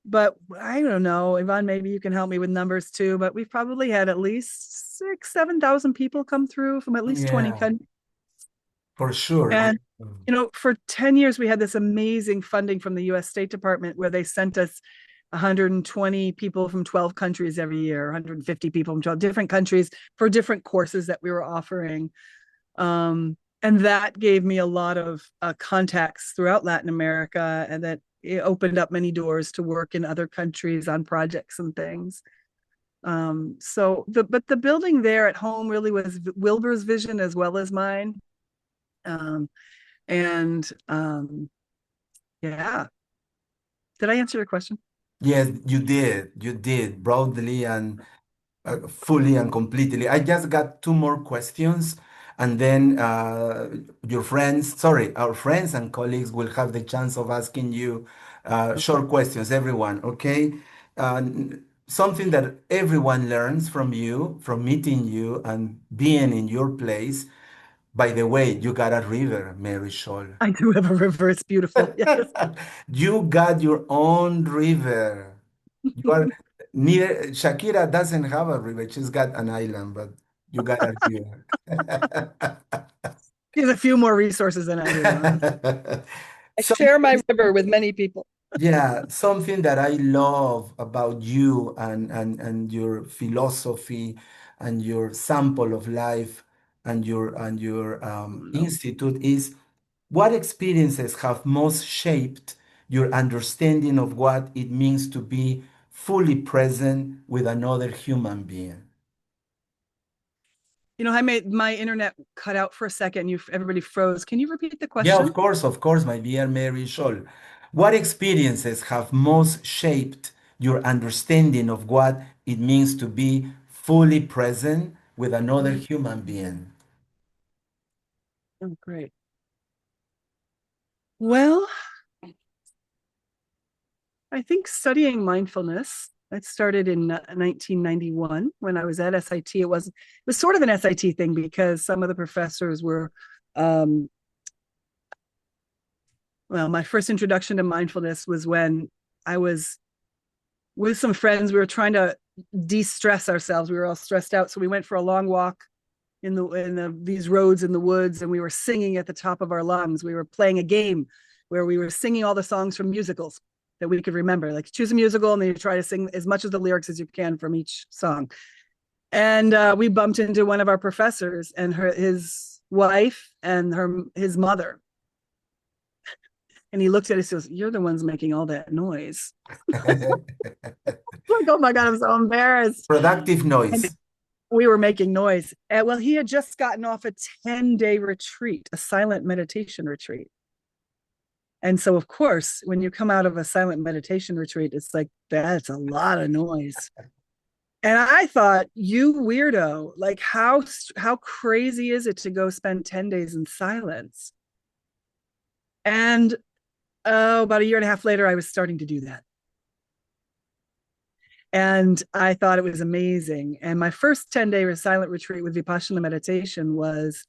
but I don't know, Yvonne, maybe you can help me with numbers too, but we've probably had at least 7,000 people come through from at least 20 countries. For sure. And, for 10 years, we had this amazing funding from the US State Department where they sent us 120 people from 12 countries every year, 150 people from 12 different countries for different courses that we were offering. And that gave me a lot of contacts throughout Latin America, and that it opened up many doors to work in other countries on projects and things. But the building there at home really was Wilbur's vision as well as mine. Yeah. Did I answer your question? Yes, you did. You did broadly and fully and completely. I just got 2 more questions, and then our friends and colleagues will have the chance of asking you short questions, everyone, okay? Something that everyone learns from you, from meeting you and being in your place, By the way, you got a river, Mary Scholl. I do have a river. It's beautiful. Yes. You got your own river. You are near Shakira doesn't have a river. She's got an island, but you got a river. He has a few more resources than I do. I So share my river with many people. yeah, something that I love about you and your philosophy and your sample of life and your institute is what experiences have most shaped your understanding of what it means to be fully present with another human being? You know, I made my internet cut out for a second. Everybody froze. Can you repeat the Yeah, question? of course, my dear Mary Scholl. What experiences have most shaped your understanding of what it means to be fully present with another human being? Oh, great. Well, I think studying mindfulness. I started in 1991 when I was at SIT. It was sort of an SIT thing because some of the professors were, well, my first introduction to mindfulness was when I was with some friends. We were trying to de-stress ourselves. We were all stressed out. So we went for a long walk in these roads in the woods, and we were singing at the top of our lungs. We were playing a game where we were singing all the songs from musicals that we could remember. Like, choose a musical and then you try to sing as much of the lyrics as you can from each song. And we bumped into one of our professors and his wife and his mother. And he looked at us and goes, "You're the ones making all that noise." Like, oh my God, I'm so embarrassed. Productive noise. And we were making noise. And, well, he had just gotten off a 10-day retreat, a silent meditation retreat. And so, of course, when you come out of a silent meditation retreat, it's like, that's a lot of noise. And I thought, you weirdo, like, how crazy is it to go spend 10 days in silence? And about a year and a half later, I was starting to do that. And I thought it was amazing. And my first 10-day silent retreat with Vipassana meditation was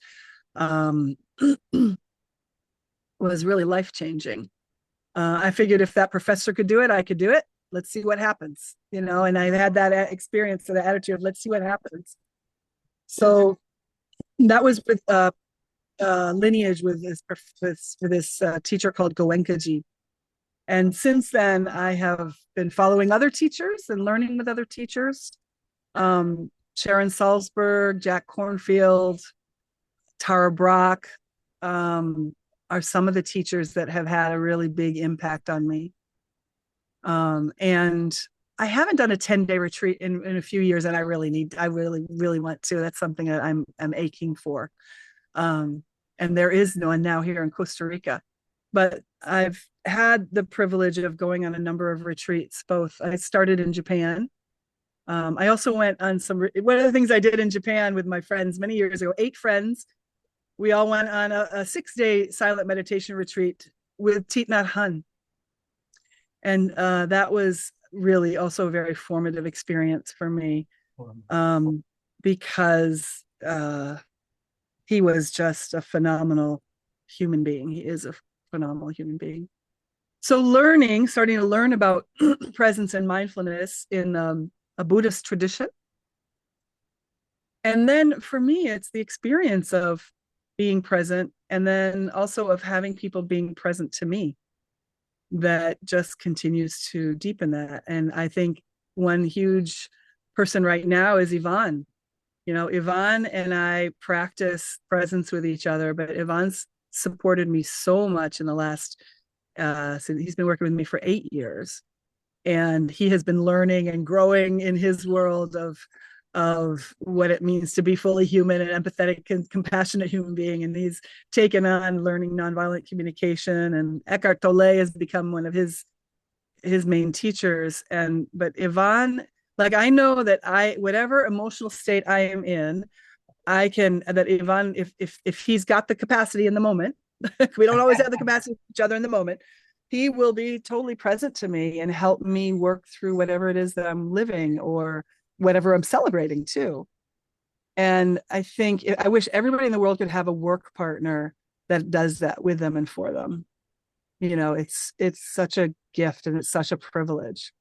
really life-changing. I figured if that professor could do it, I could do it. Let's see what happens, you know. And I had that experience, the attitude of let's see what happens. So that was with lineage with this teacher called Goenkaji. And since then, I have been following other teachers and learning with other teachers. Sharon Salzberg, Jack Kornfield, Tara Brach are some of the teachers that have had a really big impact on me. And I haven't done a 10-day retreat in a few years, and I really want to. That's something that I'm aching for. And there is one now here in Costa Rica. But I've had the privilege of going on a number of retreats. Both I started in Japan. I also went on one of the things I did in Japan with my friends many years ago, 8 friends. We all went on a 6-day silent meditation retreat with Thich Nhat Hanh. And that was really also a very formative experience for me, because he was just a phenomenal human being. He is a phenomenal human being. So starting to learn about presence and mindfulness in a Buddhist tradition. And then for me, it's the experience of being present, and then also of having people being present to me that just continues to deepen that. And I think one huge person right now is Yvonne. You know, Yvonne and I practice presence with each other, but Yvonne's supported me so much in the last, since he's been working with me for 8 years. And he has been learning and growing in his world of what it means to be fully human and empathetic and compassionate human being. And he's taken on learning nonviolent communication, and Eckhart Tolle has become one of his main teachers. But Yvonne, like, I know that whatever emotional state I am in, that Yvonne, if he's got the capacity in the moment, we don't always have the capacity for each other in the moment, he will be totally present to me and help me work through whatever it is that I'm living or whatever I'm celebrating too. And I wish everybody in the world could have a work partner that does that with them and for them. It's such a gift and it's such a privilege.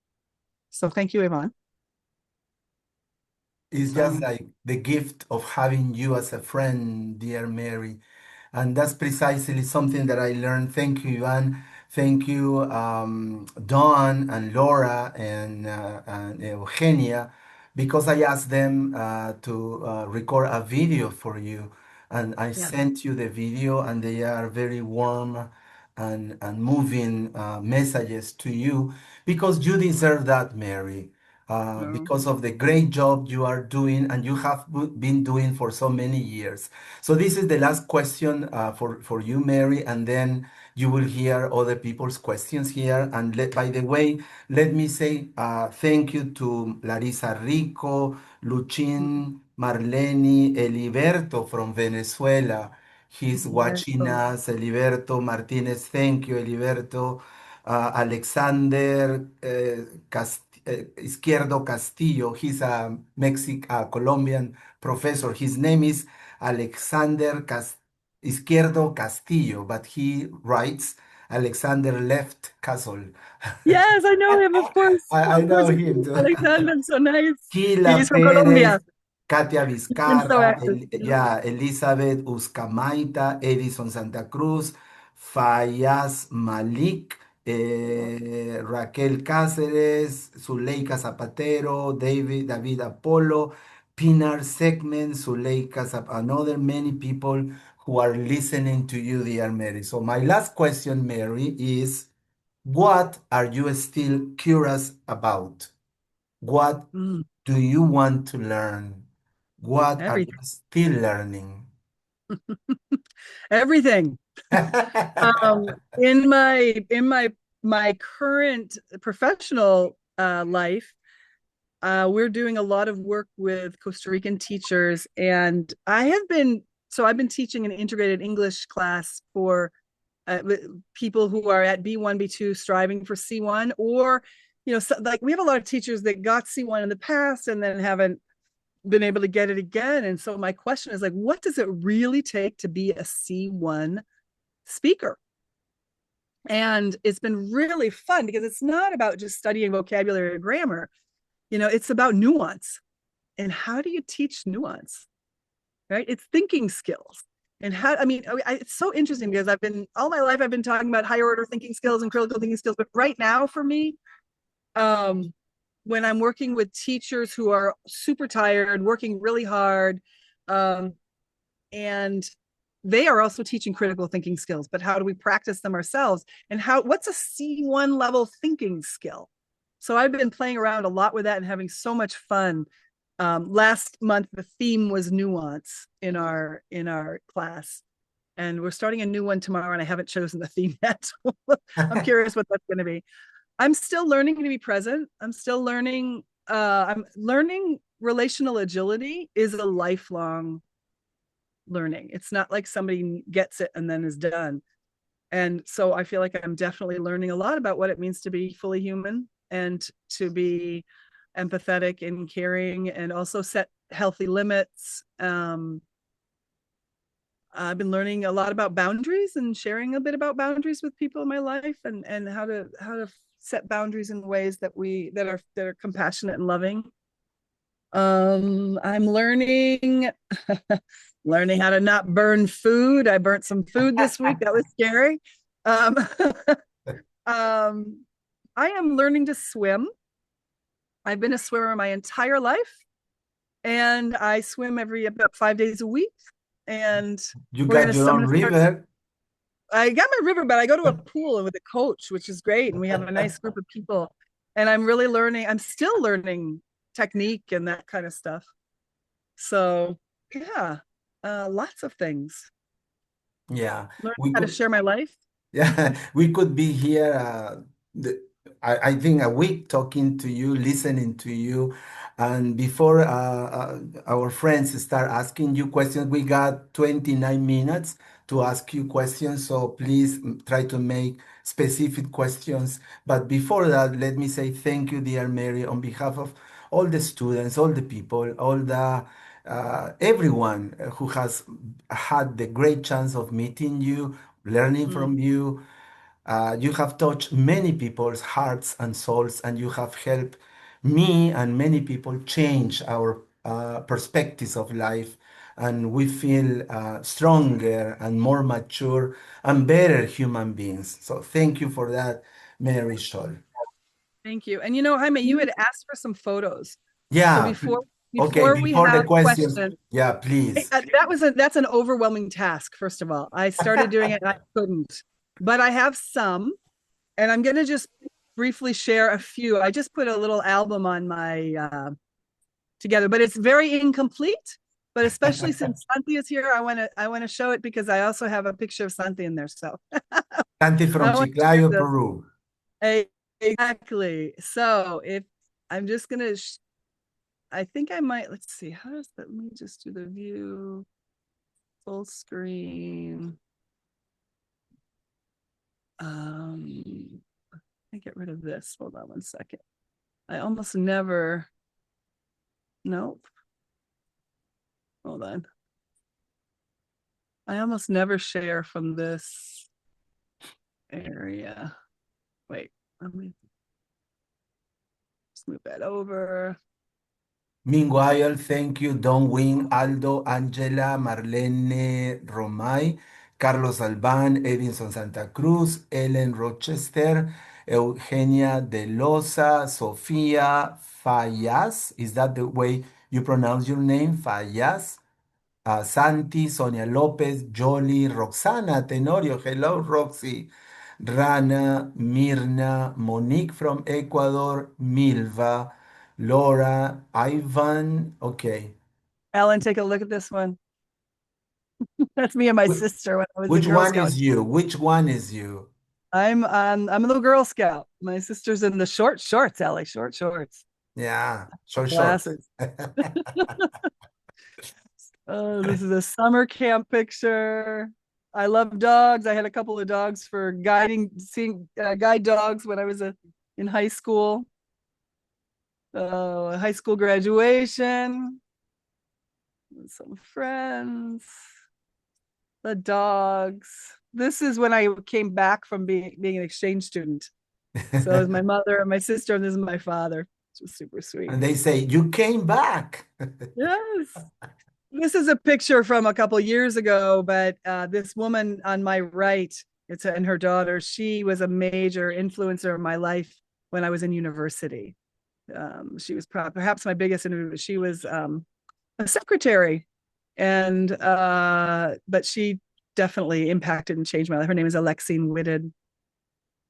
So thank you, Yvonne. It's So just like the gift of having you as a friend, dear Mary. And that's precisely something that I learned. Thank you, Ivan. Thank you, Dawn and Laura and Eugenia, because I asked them to record a video for you. And I yeah. sent you the video, and they are very warm and moving messages to you because you deserve that, Mary. No. Because of the great job you are doing and you have been doing for so many years. So this is the last question for you, Mary, and then you will hear other people's questions here. And by the way, let me say thank you to Larissa Rico, Luchin, Marlene, Eliberto from Venezuela. He's watching Wonderful. us. Eliberto Martinez, thank you, Eliberto. Alexander Izquierdo Castillo. He's a Colombian professor. His name is Alexander Izquierdo Castillo, but he writes Alexander Left Castle. Yes, I know him, of course. I Of know course, him too. Alexander, so nice. Gila He's from Colombia. Pérez, Katia He's been so Vizcarra, active. Elizabeth Uzcamaita, Edison Santa Cruz, Fayaz Malik, Raquel Cáceres, Zuleika Zapatero, David Apollo, Pinar Segment, another many people who are listening to you, dear Mary. So my last question, Mary, is what are you still curious about? What Mm, do you want to learn? What are you everything. still learning? Everything. In my current professional life, we're doing a lot of work with Costa Rican teachers, and I've been teaching an integrated English class for people who are at B1, B2, striving for C1, or like we have a lot of teachers that got C1 in the past and then haven't been able to get it again. And so my question is, like, what does it really take to be a C1 speaker? And it's been really fun because it's not about just studying vocabulary or grammar. It's about nuance. And how do you teach nuance? Right? It's thinking skills. And it's so interesting because all my life I've been talking about higher order thinking skills and critical thinking skills. But right now for me, when I'm working with teachers who are super tired, working really hard, and they are also teaching critical thinking skills, but how do we practice them ourselves? And what's a C1 level thinking skill? So I've been playing around a lot with that and having so much fun. Last month, the theme was nuance in our class. And we're starting a new one tomorrow, and I haven't chosen the theme yet. I'm curious what that's going to be. I'm still learning to be present. I'm learning relational agility is a lifelong learning. It's not like somebody gets it and then is done. And so I feel like I'm definitely learning a lot about what it means to be fully human and to be empathetic and caring and also set healthy limits. I've been learning a lot about boundaries and sharing a bit about boundaries with people in my life and how to set boundaries in ways that are compassionate and loving. I'm learning how to not burn food. I burnt some food this week. That was scary. I am learning to swim. I've been a swimmer my entire life, and I swim about 5 days a week. And You got your own river. I got my river, but I go to a pool with a coach, which is great. And we have a nice group of people. And I'm still learning technique and that kind of stuff. So yeah, lots of things. Yeah. Learning how to share my life. Yeah, we could be here, I think a week talking to you, listening to you. And before our friends start asking you questions, we got 29 minutes to ask you questions. So please try to make specific questions. But before that, let me say thank you, dear Mary, on behalf of all the students, all the people, all the everyone who has had the great chance of meeting you, learning from you. You have touched many people's hearts and souls, and you have helped me and many people change our perspectives of life. And we feel stronger and more mature and better human beings. So thank you for that, Mary Scholl. Thank you. And you know, Jaime, you had asked for some photos. So Yeah. Okay, before we before the have questions, questions, yeah, please. that's an overwhelming task, first of all. I started doing it and I couldn't, but I have some, and I'm going to just briefly share a few. I just put a little album on my together, but it's very incomplete. But especially since Santi is here, I want to show it because I also have a picture of Santi in there. So Santi from Chiclayo, Peru. Exactly. So if I'm just gonna, I think I might. Let's see. How does that? Let me just do the view full screen. I get rid of this. Hold on one second. I almost never. Nope. Hold on. I almost never share from this area. Wait, let me just move that over. Meanwhile, thank you, Don Wing, Aldo, Angela, Marlene Romay, Carlos Alban, Edinson Santa Cruz, Ellen Rochester, Eugenia de Loza, Sofia Fallas. Is that the way you pronounce your name? Fallas. Santi, Sonia Lopez, Jolie, Roxana Tenorio. Hello, Roxy. Rana, Mirna, Monique from Ecuador, Milva, Laura, Ivan. Okay. Ellen, take a look at this one. That's me and my sister when I was Which a Girl one Scout. is you? Which one is you? I'm a little Girl Scout. My sister's in the short shorts, Ellie, short shorts. Yeah, short. Glasses. Oh, this is a summer camp picture. I love dogs. I had a couple of dogs for seeing guide dogs when I was in high school. High school graduation. Some friends. The dogs. This is when I came back from being an exchange student. So it was my mother and my sister, and this is my father. It's just super sweet. And they say, you came back. Yes. This is a picture from a couple years ago, but this woman on my right, and her daughter, she was a major influencer in my life when I was in university. She was perhaps my biggest influence. She was a secretary, and but she definitely impacted and changed my life. Her name is Alexine Whitted.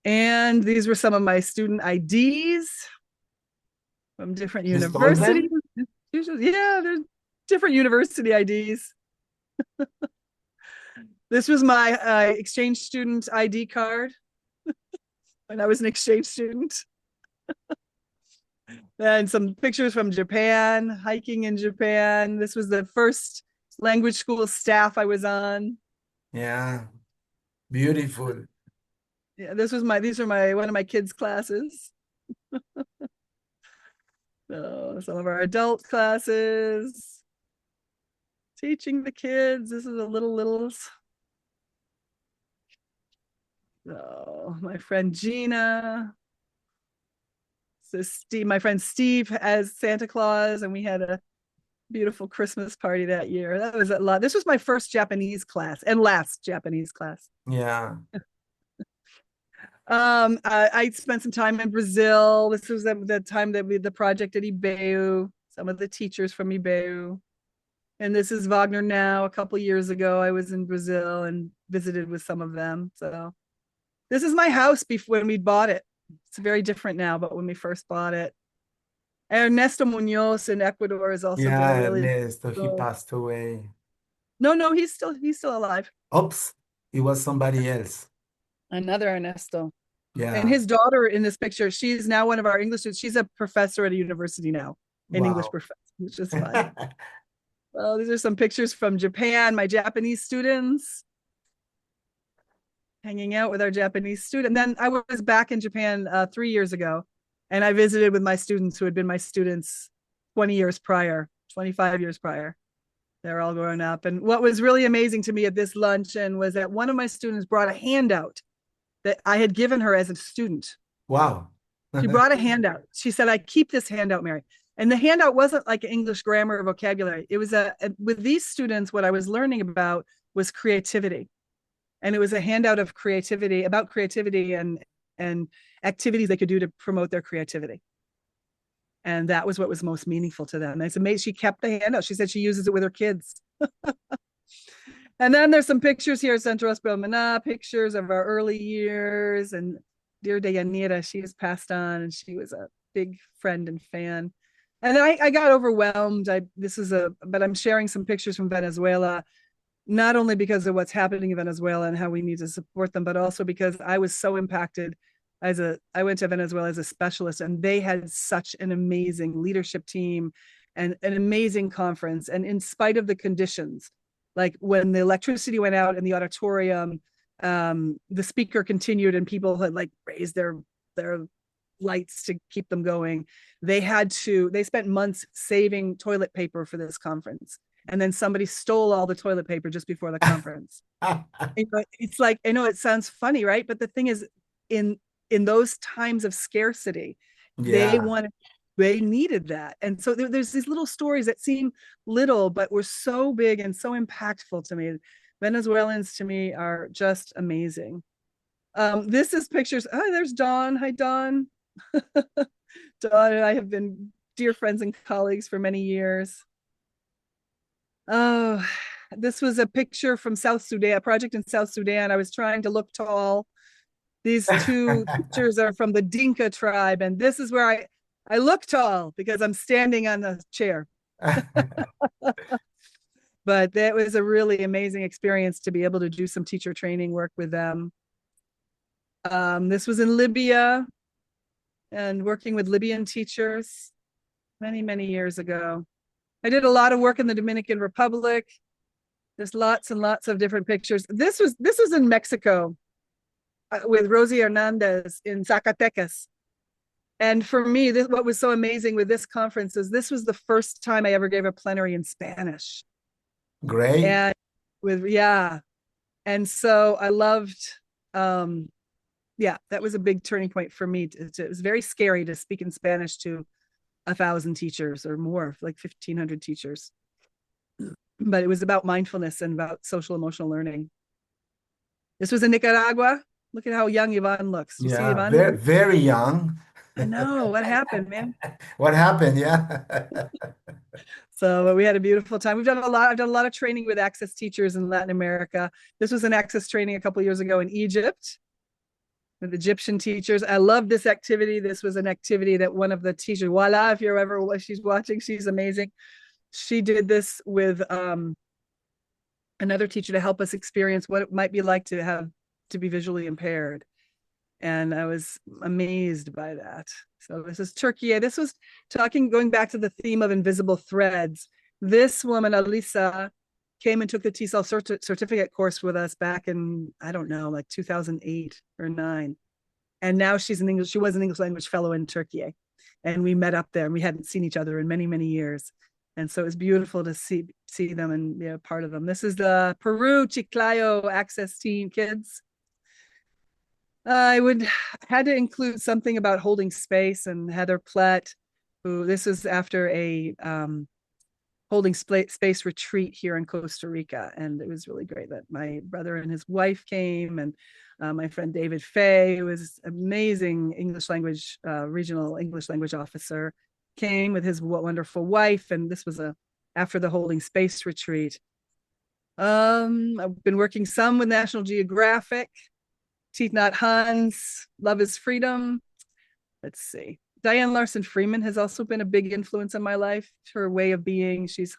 And these were some of my student IDs from different universities. Yeah, there's different university IDs. This was my exchange student ID card when I was an exchange student. And some pictures from Japan, hiking in Japan. This was the first language school staff I was on. Yeah, beautiful. Yeah, these are one of my kids' classes. So some of our adult classes. Teaching the kids. This is a littles. So my friend Gina. So my friend Steve as Santa Claus, and we had a beautiful Christmas party that year. That was a lot. This was my first Japanese class and last Japanese class. Yeah. I spent some time in Brazil. This was the time that we had the project at 𝐸𝐴U, some of the teachers from 𝐸𝐴U. And this is Wagner now. A couple years ago, I was in Brazil and visited with some of them. So this is my house when we bought it. It's very different now, but when we first bought it. Ernesto Munoz in Ecuador is also Yeah, really Ernesto, he passed away. No, he's still alive. Oops, he was somebody else. Another Ernesto. Yeah. And his daughter in this picture, she's now one of our English students. She's a professor at a university now, an English professor, which is fun. Well, these are some pictures from Japan, my Japanese students. Hanging out with our Japanese student. And then I was back in Japan 3 years ago, and I visited with my students who had been my students 20 years prior, 25 years prior. They're all growing up. And what was really amazing to me at this luncheon was that one of my students brought a handout that I had given her as a student. Wow. She brought a handout. She said, I keep this handout, Mary. And the handout wasn't like English grammar or vocabulary. It was with these students, what I was learning about was creativity. And it was a handout of creativity, about creativity and activities they could do to promote their creativity. And that was what was most meaningful to them. And it's amazing. She kept the handout. She said she uses it with her kids. And then there's some pictures here, Centro Espelmaná, pictures of our early years. And dear Deyanira, she has passed on, and she was a big friend and fan. And I got overwhelmed. But I'm sharing some pictures from Venezuela, not only because of what's happening in Venezuela and how we need to support them, but also because I was so impacted. I went to Venezuela as a specialist, and they had such an amazing leadership team and an amazing conference. And in spite of the conditions, like when the electricity went out in the auditorium, the speaker continued and people had like raised their lights to keep them going. They spent months saving toilet paper for this conference. And then somebody stole all the toilet paper just before the conference. It's like, I know it sounds funny, right? But the thing is, in those times of scarcity, they needed that. And so there's these little stories that seem little, but were so big and so impactful to me. Venezuelans to me are just amazing. This is pictures. Oh, there's Dawn. Hi, Dawn. Dawn and I have been dear friends and colleagues for many years. Oh, this was a picture from South Sudan, a project in South Sudan. I was trying to look tall. These two pictures are from the Dinka tribe. And this is where I look tall because I'm standing on the chair. But that was a really amazing experience to be able to do some teacher training work with them. This was in Libya and working with Libyan teachers many, many years ago. I did a lot of work in the Dominican Republic. There's lots and lots of different pictures. This was in Mexico with Rosie Hernandez in Zacatecas. And for me, what was so amazing with this conference is this was the first time I ever gave a plenary in Spanish. Great. And and so I loved, that was a big turning point for me. It was very scary to speak in Spanish to 1,000 teachers or more, like 1,500 teachers. But it was about mindfulness and about social emotional learning. This was in Nicaragua. Look at how young Yvonne looks. You see Yvonne? Very, very young. I know. What happened, man? What happened? Yeah. So we had a beautiful time. I've done a lot of training with Access teachers in Latin America. This was an Access training a couple of years ago in Egypt with Egyptian teachers. I love this activity. This was an activity that one of the teachers, Wala, if she's watching, she's amazing. She did this with another teacher to help us experience what it might be like to be visually impaired. And I was amazed by that. So this is Turkey. This was going back to the theme of invisible threads. This woman, Alisa, came and took the TESOL certificate course with us back in, I don't know, like 2008 or 9. And now she was an English language fellow in Turkey. And we met up there and we hadn't seen each other in many, many years. And so it was beautiful to see them and be a part of them. This is the Peru Chiclayo Access Team kids. I had to include something about holding space, and Heather Plett, this is after a holding space retreat here in Costa Rica. And it was really great that my brother and his wife came, and my friend David Fay, who is amazing regional English language officer, came with his wonderful wife. And this was after the holding space retreat. I've been working some with National Geographic, Teeth Not Hans, Love is Freedom. Let's see. Diane Larson Freeman has also been a big influence in my life. Her way of being, she's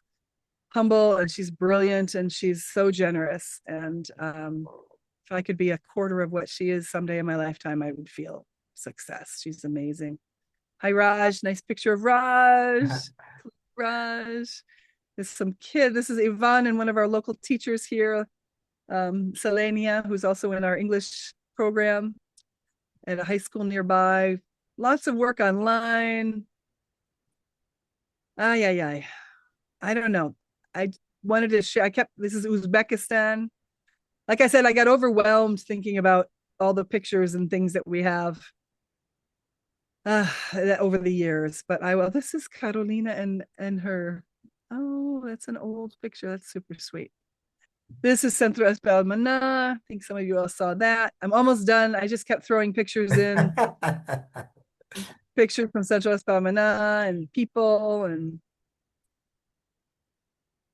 humble and she's brilliant and she's so generous. And if I could be a quarter of what she is someday in my lifetime, I would feel success. She's amazing. Hi, Raj. Nice picture of Raj. Raj. There's some kid. This is Yvonne and one of our local teachers here, Selenia, who's also in our English program at a high school nearby. Lots of work online. I don't know. wanted to share. This is Uzbekistan. Like I said, I got overwhelmed thinking about all the pictures and things that we have over the years. But this is Carolina and her. Oh, that's an old picture. That's super sweet. This is Centro Espelmaná. I think some of you all saw that. I'm almost done. I just kept throwing pictures in. Pictures from Centro Espelmaná and people and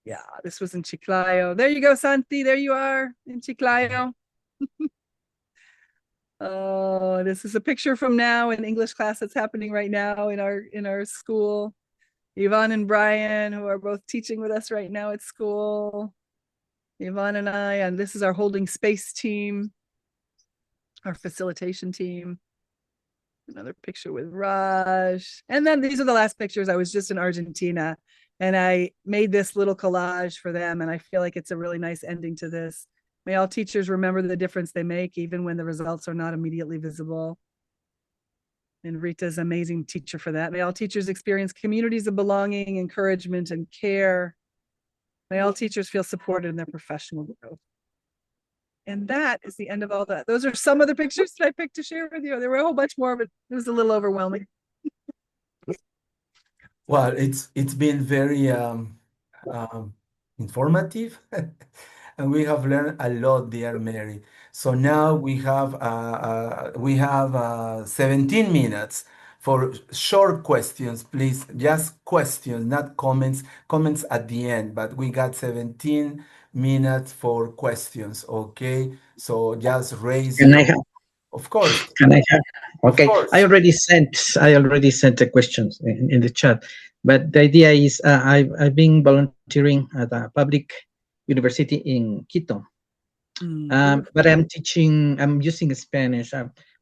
yeah, this was in Chiclayo. There you go, Santi. There you are in Chiclayo. Oh, this is a picture from now in English class that's happening right now in our school. Yvonne and Brian, who are both teaching with us right now at school. Yvonne and I, and this is our holding space team, our facilitation team. Another picture with Raj. And then these are the last pictures. I was just in Argentina and I made this little collage for them. And I feel like it's a really nice ending to this. May all teachers remember the difference they make, even when the results are not immediately visible. And Rita's an amazing teacher for that. May all teachers experience communities of belonging, encouragement, and care. May all teachers feel supported in their professional growth. And that is the end of all that. Those are some of the pictures that I picked to share with you. There were a whole bunch more, but it was a little overwhelming. Well, it's been very informative, and we have learned a lot, dear Mary. So now we have 17 minutes for short questions, please. Just questions, not comments. Comments at the end, but we got 17 minutes for questions. Okay, so just raise Can I your. have? Of course, Can I have? of Okay, course. I already sent the questions in the chat, but the idea is I've been volunteering at a public university in Quito, but I'm using Spanish.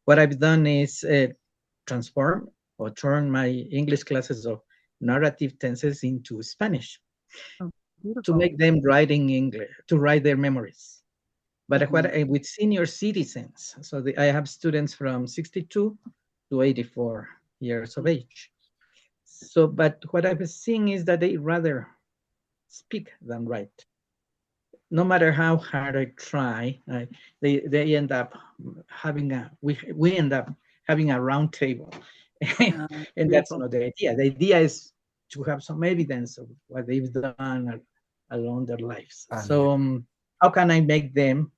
What I've done is transform or turn my English classes of narrative tenses into Spanish to make them write in English, to write their memories. But with senior citizens, so I have students from 62 to 84 years of age. So, but what I've seen is that they rather speak than write. No matter how hard I try, they end up having we end up having a round table, and that's not the idea. The idea is to have some evidence of what they've done along their lives. So, how can I make them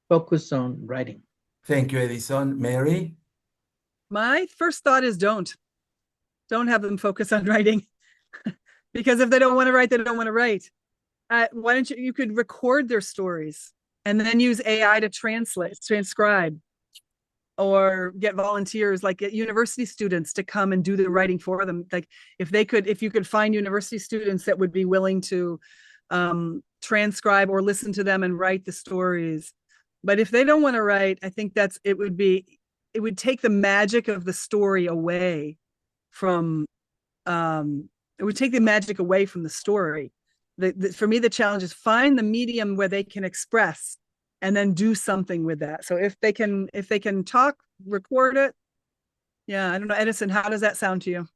focus on writing? Thank you, Edison. Mary? My first thought is don't have them focus on writing because if they don't want to write, they don't want to write. Why don't you could record their stories and then use AI to transcribe, or get volunteers, like get university students to come and do the writing for them. Like if you could find university students that would be willing to transcribe or listen to them and write the stories. But if they don't want to write, I think it would take the magic of the story away from, it would take the magic away from the story. For me, the challenge is find the medium where they can express and then do something with that. So if they can talk, record it. Yeah, I don't know, Edison, how does that sound to you?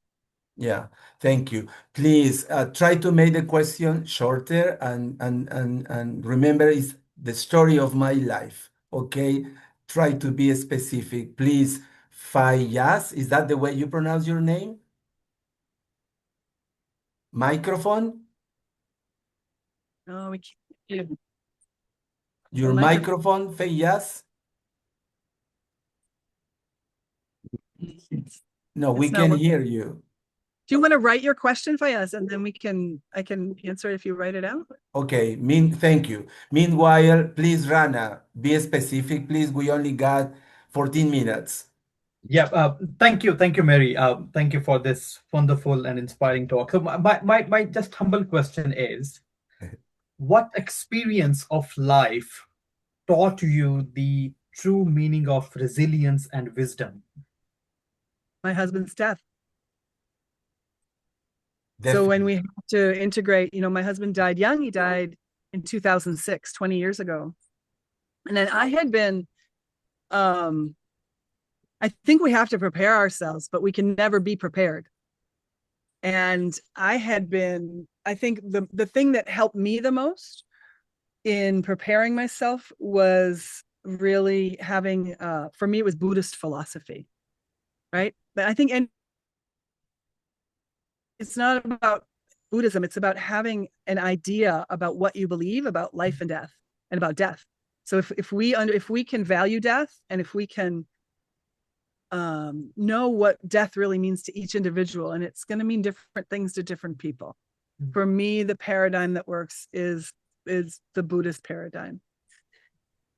Yeah, thank you. Please try to make the question shorter and remember it's the story of my life. Okay, try to be specific, please. 𝐿𝐴, is that the way you pronounce your name? Microphone? Oh, we can't. Your microphone, 𝐿𝐴? No, we can hear you. Do you want to write your question, Fayaz, and then I can answer it if you write it out? Okay, thank you. Meanwhile, please, Rana, be specific, please. We only got 14 minutes. Yeah, thank you, Mary. Thank you for this wonderful and inspiring talk. So my just humble question is, what experience of life taught you the true meaning of resilience and wisdom? My husband's death. Definitely. So when we have to integrate, my husband died young. He died in 2006, 20 years ago. And then I had been, I think we have to prepare ourselves, but we can never be prepared. And I think the thing that helped me the most in preparing myself was really having, for me, it was Buddhist philosophy, right? But I think, and it's not about Buddhism, it's about having an idea about what you believe about life and death, and about death. So if we can value death, and if we can know what death really means to each individual, and it's going to mean different things to different people. For me, the paradigm that works is the Buddhist paradigm.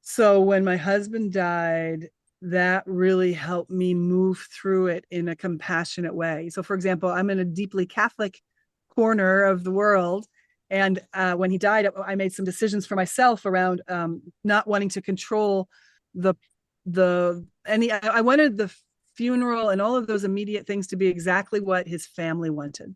So when my husband died, that really helped me move through it in a compassionate way. So for example, I'm in a deeply Catholic corner of the world. And when he died, I made some decisions for myself around not wanting to control I wanted the funeral and all of those immediate things to be exactly what his family wanted,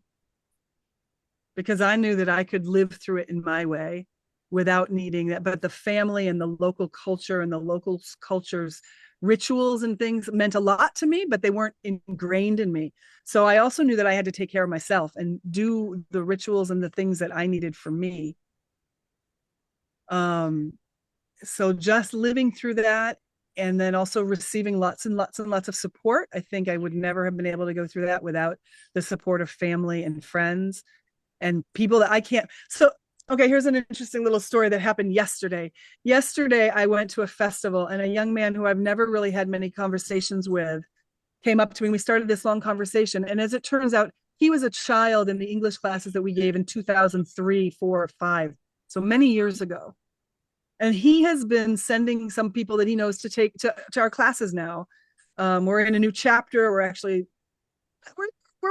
because I knew that I could live through it in my way without needing that. But the family and the local culture and the local culture's rituals and things meant a lot to me, but they weren't ingrained in me. So I also knew that I had to take care of myself and do the rituals and the things that I needed for me. So just living through that, and then also receiving lots and lots and lots of support. I think I would never have been able to go through that without the support of family and friends and people that I can't. So, okay, here's an interesting little story that happened yesterday. Yesterday, I went to a festival, and a young man who I've never really had many conversations with came up to me, and we started this long conversation. And as it turns out, he was a child in the English classes that we gave in 2003, 4, or 5, so many years ago. And he has been sending some people that he knows to take to our classes now. We're in a new chapter. We're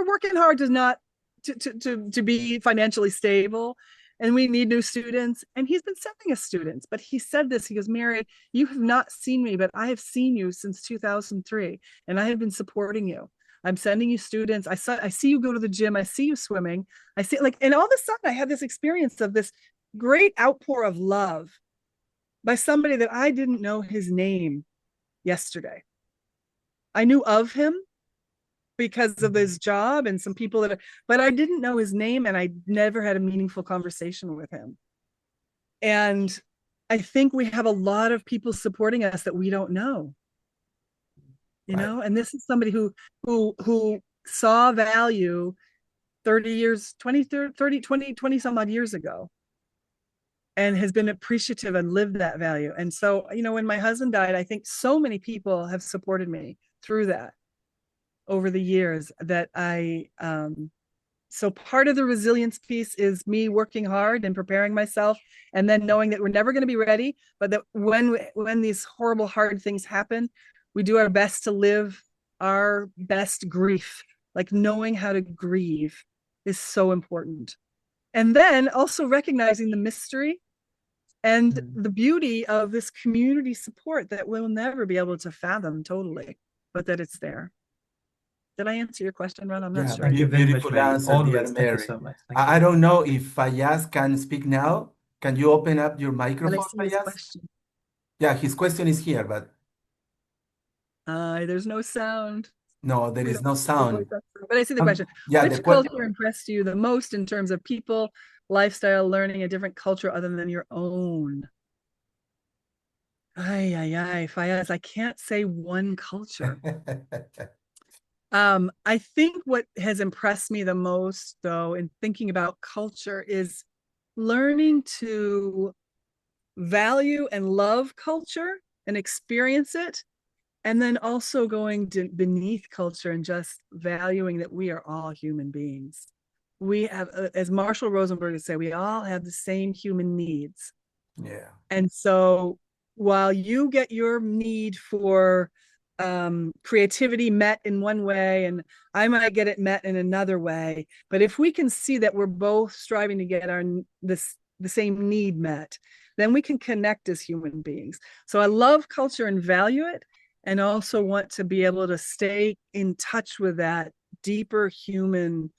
working hard to be financially stable, and we need new students. And he's been sending us students. But he said this, he goes, Mary, you have not seen me, but I have seen you since 2003, and I have been supporting you. I'm sending you students. I see you go to the gym. I see you swimming. I see, like, and all of a sudden I had this experience of this great outpour of love by somebody that I didn't know his name yesterday. I knew of him because of his job and some people but I didn't know his name, and I never had a meaningful conversation with him. And I think we have a lot of people supporting us that we don't know, you know, and this is somebody who saw value 20 some odd years ago, and has been appreciative and lived that value. And so, you know, when my husband died, I think so many people have supported me through that over the years that so part of the resilience piece is me working hard and preparing myself, and then knowing that we're never going to be ready, but that when these horrible, hard things happen, we do our best to live our best grief. Like, knowing how to grieve is so important. And then also recognizing the mystery and the beauty of this community support that we'll never be able to fathom totally, but that it's there. Did I answer your question, Ron? I'm not sure. Thank you very much, Beautiful Mary. answer, dear Always. Thank you Mary. so much. I don't know if Fayaz can speak now. Can you open up your microphone, Fayaz? Yeah, his question is here, but there's no sound. no, there is no sound. But I see the question. Yeah, which culture impressed you the most in terms of people, lifestyle, learning a different culture other than your own? Fayaz, I can't say one culture. I think what has impressed me the most, though, in thinking about culture is learning to value and love culture and experience it, and then also going beneath culture and just valuing that we are all human beings. We have, as Marshall Rosenberg would say, we all have the same human needs. Yeah. And so while you get your need for creativity met in one way, and I might get it met in another way, but if we can see that we're both striving to get the same need met, then we can connect as human beings. So I love culture and value it, and also want to be able to stay in touch with that deeper human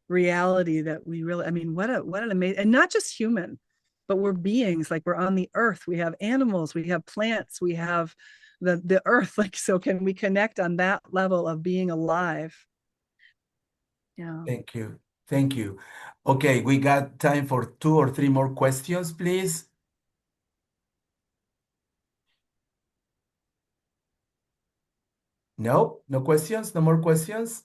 reality that we really, I mean, what an amazing, and not just human, but we're beings, like we're on the earth, we have animals, we have plants, we have the earth, like, so can we connect on that level of being alive? Yeah. Thank you. Thank you. Okay, we got time for 2 or 3 more questions, please. No? No questions? No more questions?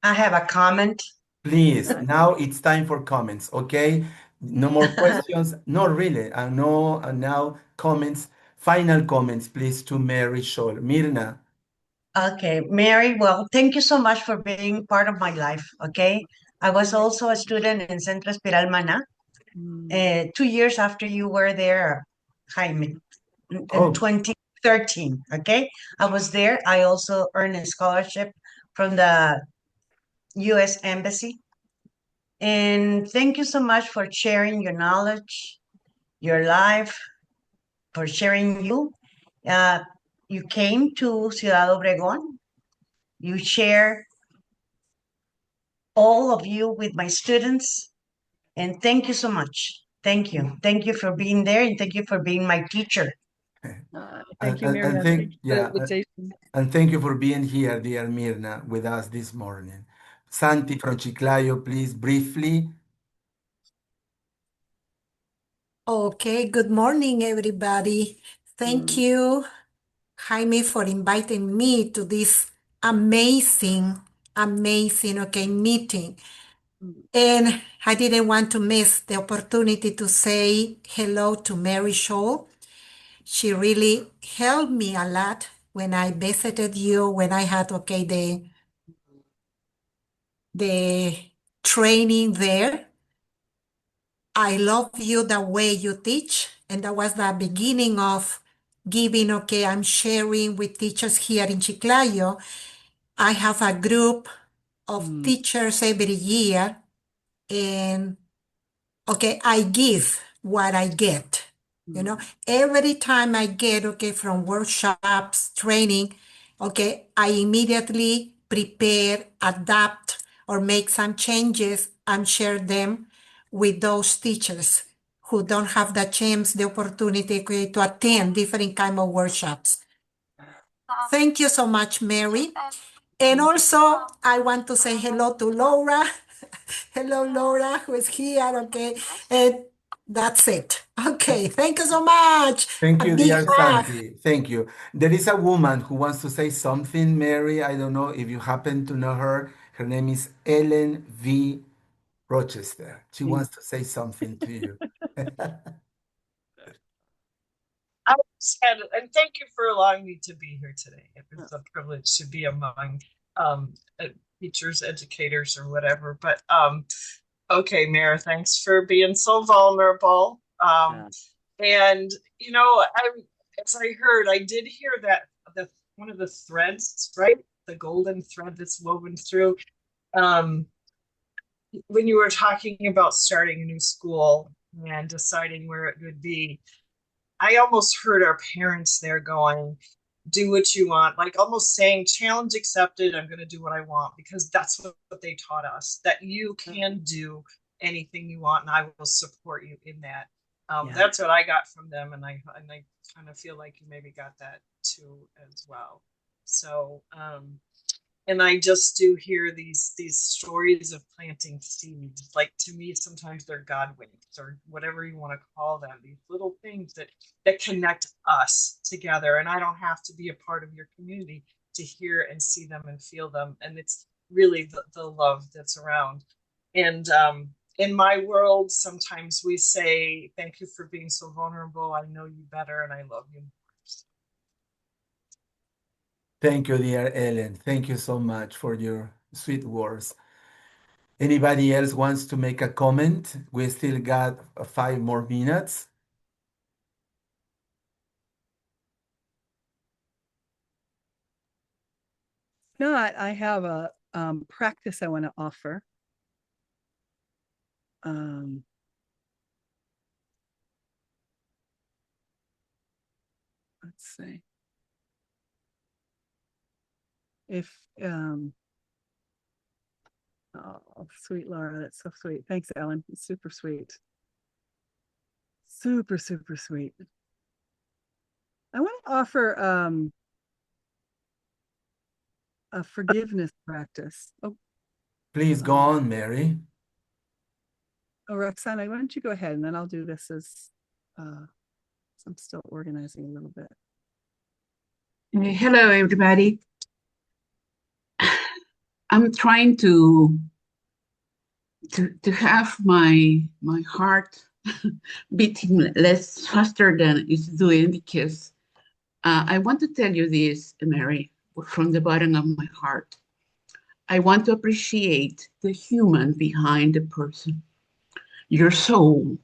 I have a comment. Please, now it's time for comments, okay? No more questions. No, really. No, now comments. Final comments, please, to Mary Scholl. Myrna. Okay, Mary, well, thank you so much for being part of my life, okay? I was also a student in Centro Espiral Maná, 2 years after you were there, Jaime, in Oh, 2013, okay? I was there. I also earned a scholarship from the U.S. Embassy. And thank you so much for sharing your knowledge, your life, for sharing you. You came to Ciudad Obregón. You share all of you with my students. And thank you so much. Thank you. Thank you for being there, and thank you for being my teacher. Thank you, and Miriam. thank, Thank you for the yeah, invitation. and thank you for being here, dear Myrna, with us this morning. Santi from Chiclayo, please, briefly. Okay, good morning, everybody. Thank you, Jaime, for inviting me to this amazing, okay, meeting. And I didn't want to miss the opportunity to say hello to Mary Scholl. She really helped me a lot when I visited you, when I had, okay, the training there. I love you the way you teach, and that was the beginning of giving, okay, I'm sharing with teachers here in Chiclayo. I have a group of teachers every year, and okay, I give what I get. You know, every time I get, okay, from workshops, training, okay, I immediately prepare, adapt, or make some changes and share them with those teachers who don't have the chance, the opportunity, okay, to attend different kind of workshops. Thank you so much, Mary. And also, I want to say hello to Laura. Hello, Laura, who is here, okay? And that's it. Okay, thank you so much. Thank A you, big dear hug. Santi. Thank you. There is a woman who wants to say something, Mary. I don't know if you happen to know her. Her name is Ellen V. Rochester. She wants to say something to you. I was and thank you for allowing me to be here today. It was a privilege to be among teachers, educators, or whatever. But okay, Mayor, thanks for being so vulnerable. And you know, as I heard, I did hear that one of the threads, right? The golden thread that's woven through. When you were talking about starting a new school and deciding where it would be, I almost heard our parents there going, do what you want, like almost saying, challenge accepted, I'm going to do what I want, because that's what they taught us, that you can do anything you want and I will support you in that. That's what I got from them, and I kind of feel like you maybe got that too as well. So and I just do hear these stories of planting seeds. Like, to me, sometimes they're God winks or whatever you want to call them. These little things that connect us together. And I don't have to be a part of your community to hear and see them and feel them. And it's really the love that's around. And in my world, sometimes we say, thank you for being so vulnerable. I know you better and I love you more. Thank you, dear Ellen. Thank you so much for your sweet words. Anybody else wants to make a comment? We still got 5 more minutes. Not, I have a practice I want to offer. Let's see. If oh, sweet Laura, that's so sweet. Thanks, Ellen. It's super sweet. Super, super sweet. I want to offer a forgiveness practice. Oh, Please go on, Mary. Roxana, why don't you go ahead, and then I'll do this as I'm still organizing a little bit. Hello, everybody. I'm trying to have my heart beating less faster than it's doing, because I want to tell you this, Mary, from the bottom of my heart. I want to appreciate the human behind the person, your soul.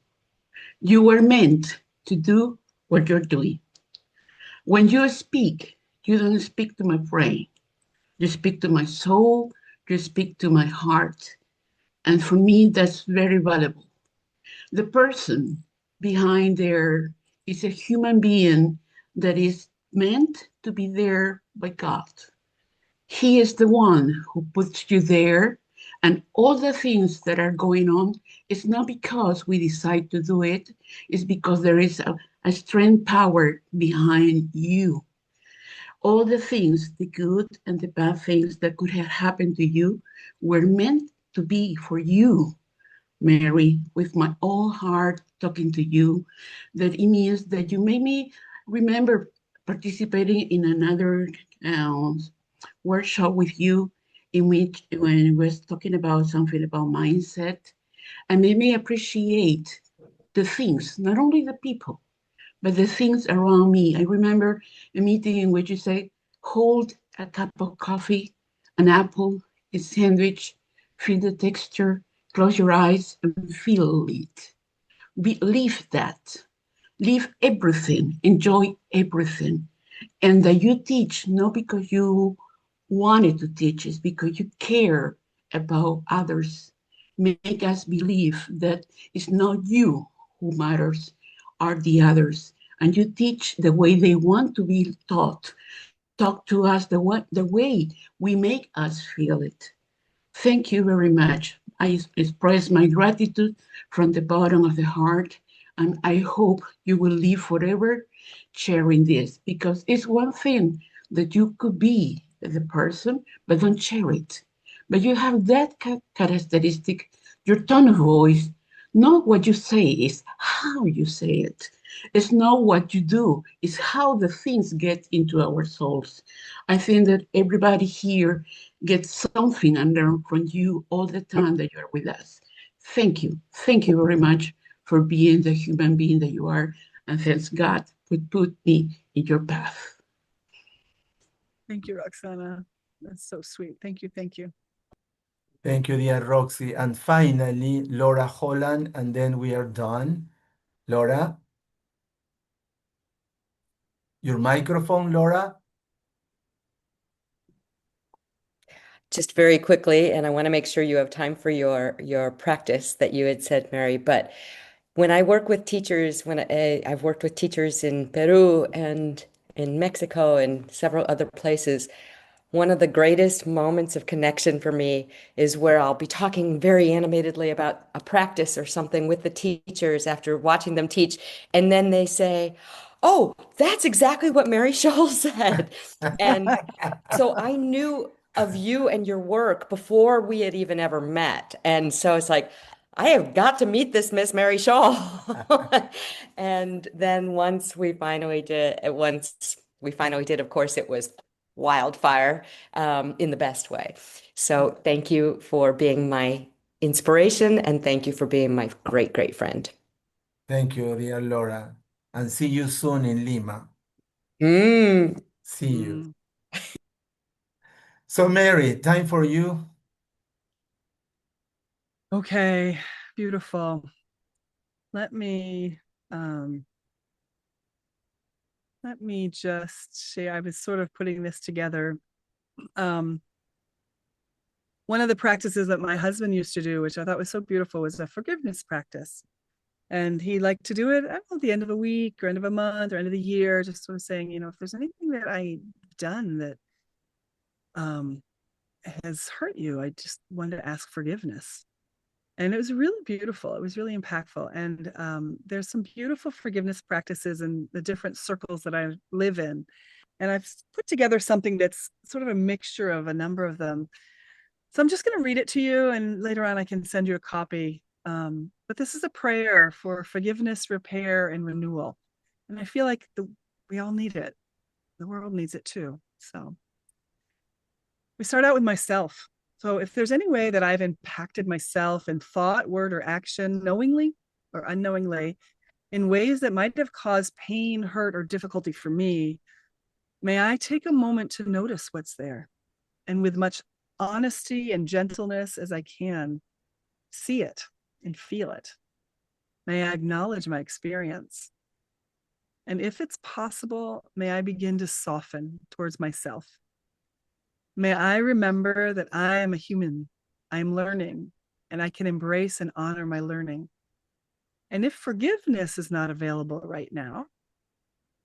You were meant to do what you're doing. When you speak, you don't speak to my brain. You speak to my soul, you speak to my heart. And for me, that's very valuable. The person behind there is a human being that is meant to be there by God. He is the one who puts you there. And all the things that are going on is not because we decide to do it, it's because there is a strength power behind you. All the things, the good and the bad things that could have happened to you, were meant to be for you, Mary, with my whole heart talking to you. That it means that you made me remember participating in another workshop with you, in which when I was talking about something about mindset, and made me appreciate the things, not only the people, but the things around me. I remember a meeting in which you say, hold a cup of coffee, an apple, a sandwich, feel the texture, close your eyes and feel it. Live that. Live everything. Enjoy everything. And that you teach, not because you wanted to teach, it's because you care about others. Make us believe that it's not you who matters, are the others. And you teach the way they want to be taught. Talk to us the way we make us feel it. Thank you very much. I express my gratitude from the bottom of the heart, and I hope you will live forever sharing this, because it's one thing that you could be the person, but don't share it. But you have that characteristic, your tone of voice, not what you say, is how you say it. It's not what you do, it's how the things get into our souls. I think that everybody here gets something and learn from you all the time that you're with us. Thank you. Thank you very much for being the human being that you are. And thanks God for put me in your path. Thank you, Roxana. That's so sweet. Thank you. Thank you. Thank you, dear Roxy. And finally, Laura Holland, and then we are done. Laura? Your microphone, Laura? Just very quickly, and I want to make sure you have time for your practice that you had said, Mary, but when I work with teachers, I've worked with teachers in Peru and in Mexico and several other places, one of the greatest moments of connection for me is where I'll be talking very animatedly about a practice or something with the teachers after watching them teach, and then they say, "Oh, that's exactly what Mary Scholl said." And so I knew of you and your work before we had even ever met. And so it's like, I have got to meet this Miss Mary Scholl. And then once we finally did, of course, it was wildfire in the best way. So thank you for being my inspiration, and thank you for being my great, great friend. Thank you, dear Laura. And see you soon in Lima. See you. So, Mary, time for you. Okay, beautiful. Let me just say, I was sort of putting this together. One of the practices that my husband used to do, which I thought was so beautiful, was a forgiveness practice. And he liked to do it, I don't know, at the end of a week or end of a month or end of the year, just sort of saying, you know, if there's anything that I've done that has hurt you, I just wanted to ask forgiveness. And it was really beautiful. It was really impactful. And there's some beautiful forgiveness practices in the different circles that I live in. And I've put together something that's sort of a mixture of a number of them. So I'm just going to read it to you, and later on I can send you a copy. But this is a prayer for forgiveness, repair, and renewal. And I feel like we all need it. The world needs it too. So we start out with myself. So if there's any way that I've impacted myself in thought, word, or action, knowingly or unknowingly, in ways that might have caused pain, hurt, or difficulty for me, may I take a moment to notice what's there, and with much honesty and gentleness as I can, see it and feel it. May I acknowledge my experience. And if it's possible, may I begin to soften towards myself. May I remember that I am a human, I am learning, and I can embrace and honor my learning. And if forgiveness is not available right now,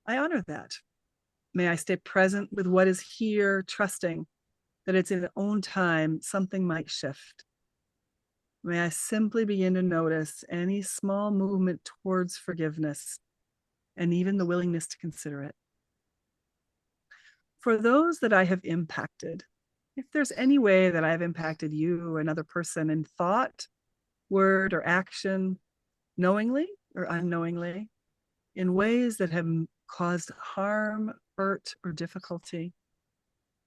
I honor that. May I stay present with what is here, trusting that it's in its own time, something might shift. May I simply begin to notice any small movement towards forgiveness and even the willingness to consider it. For those that I have impacted, if there's any way that I've impacted you or another person in thought, word, or action, knowingly or unknowingly, in ways that have caused harm, hurt, or difficulty,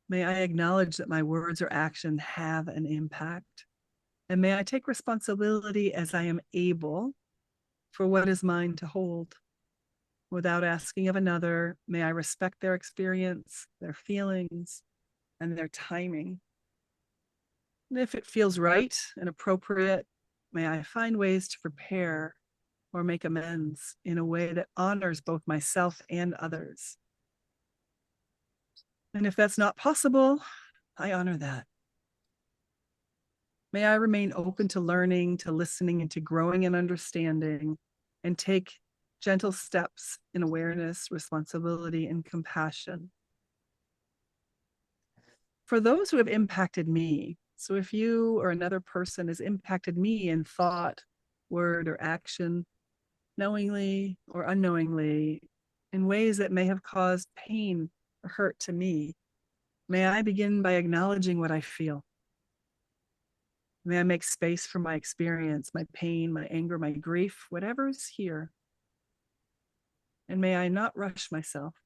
may I acknowledge that my words or action have an impact. And may I take responsibility as I am able for what is mine to hold. Without asking of another, may I respect their experience, their feelings, and their timing. And if it feels right and appropriate, may I find ways to prepare or make amends in a way that honors both myself and others. And if that's not possible, I honor that. May I remain open to learning, to listening, and to growing in understanding, and take gentle steps in awareness, responsibility, and compassion. For those who have impacted me, so if you or another person has impacted me in thought, word, or action, knowingly or unknowingly, in ways that may have caused pain or hurt to me, may I begin by acknowledging what I feel. May I make space for my experience, my pain, my anger, my grief, whatever's here. And may I not rush myself.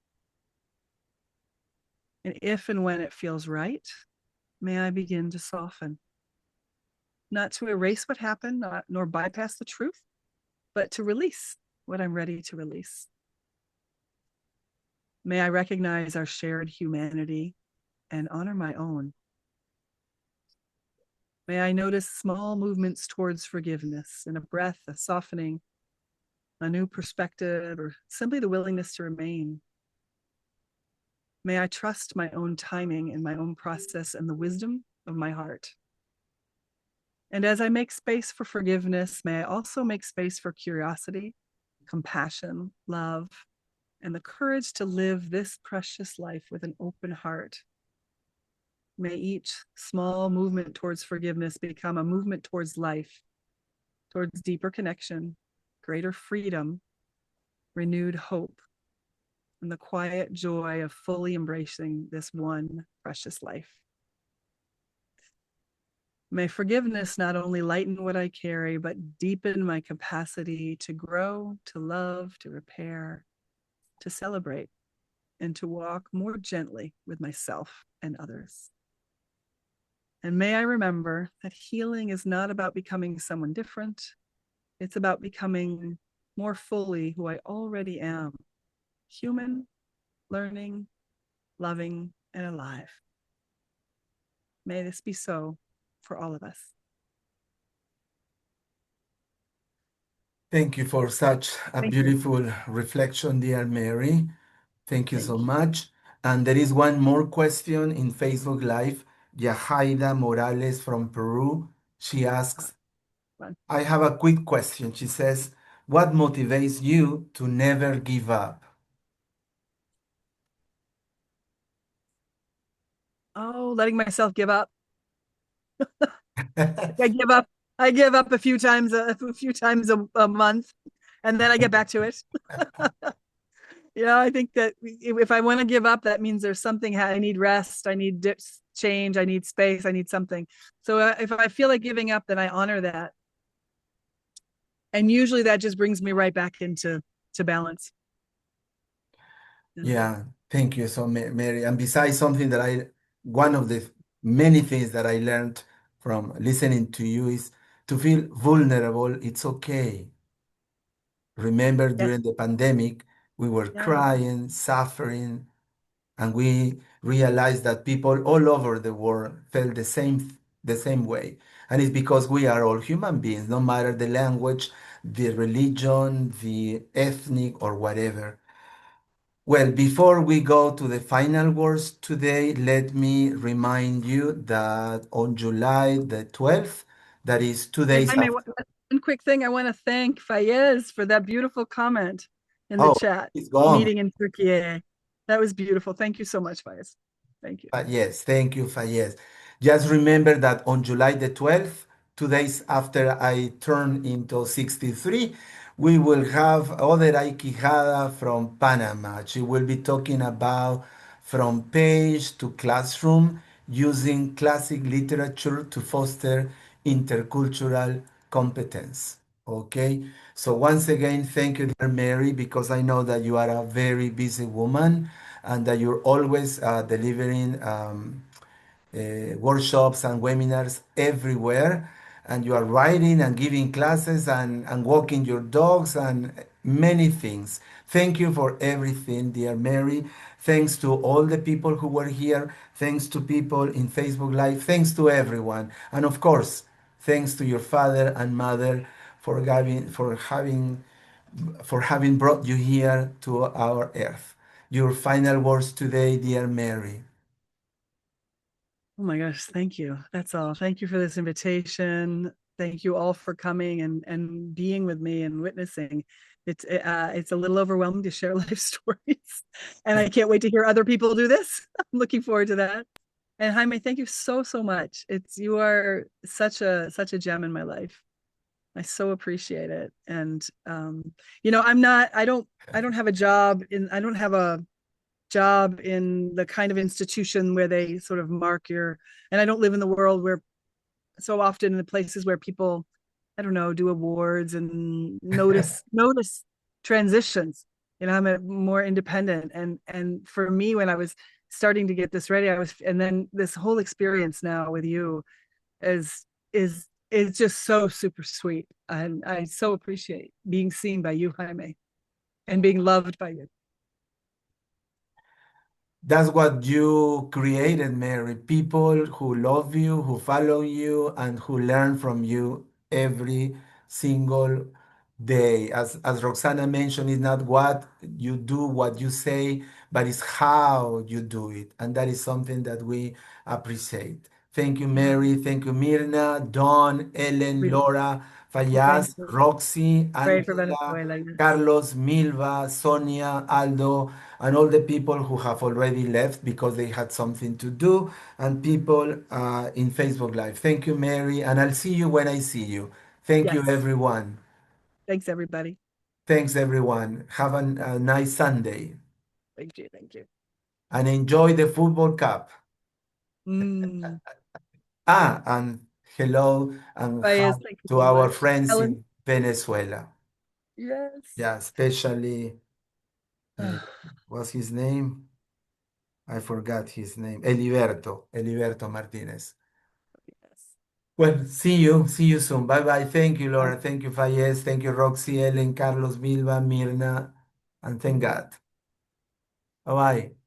And if and when it feels right, may I begin to soften. Not to erase what happened, nor bypass the truth, but to release what I'm ready to release. May I recognize our shared humanity and honor my own. May I notice small movements towards forgiveness, in a breath, a softening, a new perspective, or simply the willingness to remain. May I trust my own timing and my own process and the wisdom of my heart. And as I make space for forgiveness, may I also make space for curiosity, compassion, love, and the courage to live this precious life with an open heart. May each small movement towards forgiveness become a movement towards life, towards deeper connection, greater freedom, renewed hope, and the quiet joy of fully embracing this one precious life. May forgiveness not only lighten what I carry, but deepen my capacity to grow, to love, to repair, to celebrate, and to walk more gently with myself and others. And may I remember that healing is not about becoming someone different. It's about becoming more fully who I already am, human, learning, loving, and alive. May this be so for all of us. Thank you for such a Thank you. beautiful reflection, dear Mary. Thank you so much. And there is one more question in Facebook Live. Yahaida Morales from Peru. She asks, I have a quick question. She says, what motivates you to never give up? Oh, letting myself give up. I give up a few times a month, and then I get back to it. I think that if I want to give up, that means there's something I need rest, I need change, I need space, I need something. So if I feel like giving up, then I honor that. And usually that just brings me right back into balance. Yeah, thank you so Mary. And besides something that one of the many things that I learned from listening to you is to feel vulnerable. It's okay. Remember, during the pandemic, we were crying, suffering, and we realized that people all over the world felt the same way. And it's because we are all human beings, no matter the language, the religion, the ethnic, or whatever. Well, before we go to the final words today, let me remind you that on July the 12th, that is 2 days Jaime, after. one quick thing. I want to thank Fayez for that beautiful comment in the Oh, chat. he's gone. Meeting in Turkey. That was beautiful. Thank you so much, Fayez. Thank you. Yes, thank you, Fayez. Just remember that on July the 12th, 2 days after I turn into 63, we will have other 𝐤𝐸𝐵𝐲𝐻 from Panama. She will be talking about from page to classroom using classic literature to foster intercultural competence. Okay, so once again, thank you, dear Mary, because I know that you are a very busy woman and that you're always delivering workshops and webinars everywhere. And you are writing and giving classes and walking your dogs and many things. Thank you for everything, dear Mary. Thanks to all the people who were here. Thanks to people in Facebook Live. Thanks to everyone. And of course, thanks to your father and mother for having brought you here to our earth. Your final words today, dear Mary. Oh my gosh, thank you. That's all. Thank you for this invitation. Thank you all for coming and being with me and witnessing. It's a little overwhelming to share life stories, and I can't wait to hear other people do this. I'm looking forward to that. And Jaime, thank you so much. You are such a gem in my life. I so appreciate it. And I don't have a job I don't have a job in the kind of institution where they sort of mark and I don't live in the world where so often in the places where people, I don't know, do awards and notice transitions. I'm more independent. And for me, when I was starting to get this ready, and then this whole experience now with you is just so super sweet. And I so appreciate being seen by you, Jaime, and being loved by you. That's what you created, Mary. People who love you, who follow you, and who learn from you every single day. As Roxana mentioned, it's not what you do, what you say, but it's how you do it. And that is something that we appreciate. Thank you, Mary. Thank you, Myrna, Dawn, Ellen, Laura, Fayaz, Roxy, Pray for Angela, Venezuela. Yes. Carlos, Milva, Sonia, Aldo, and all the people who have already left because they had something to do, and people in Facebook Live. Thank you, Mary, and I'll see you when I see you. Thank you, Yes. everyone. Thanks, everybody. Thanks, everyone. Have a nice Sunday. Thank you. Thank you. And enjoy the Football Cup. Mm. And hello and Yes, hi thank you to so our much. friends Ellen. in Venezuela. Yes. Yeah, especially, what's his name? I forgot his name. Eliberto Martinez. Yes. Well, see you soon. Bye bye. Thank you, Laura. Thank you, Fayez. Thank you, Roxy, Ellen, Carlos, Milva, Mirna, and thank God. Bye bye.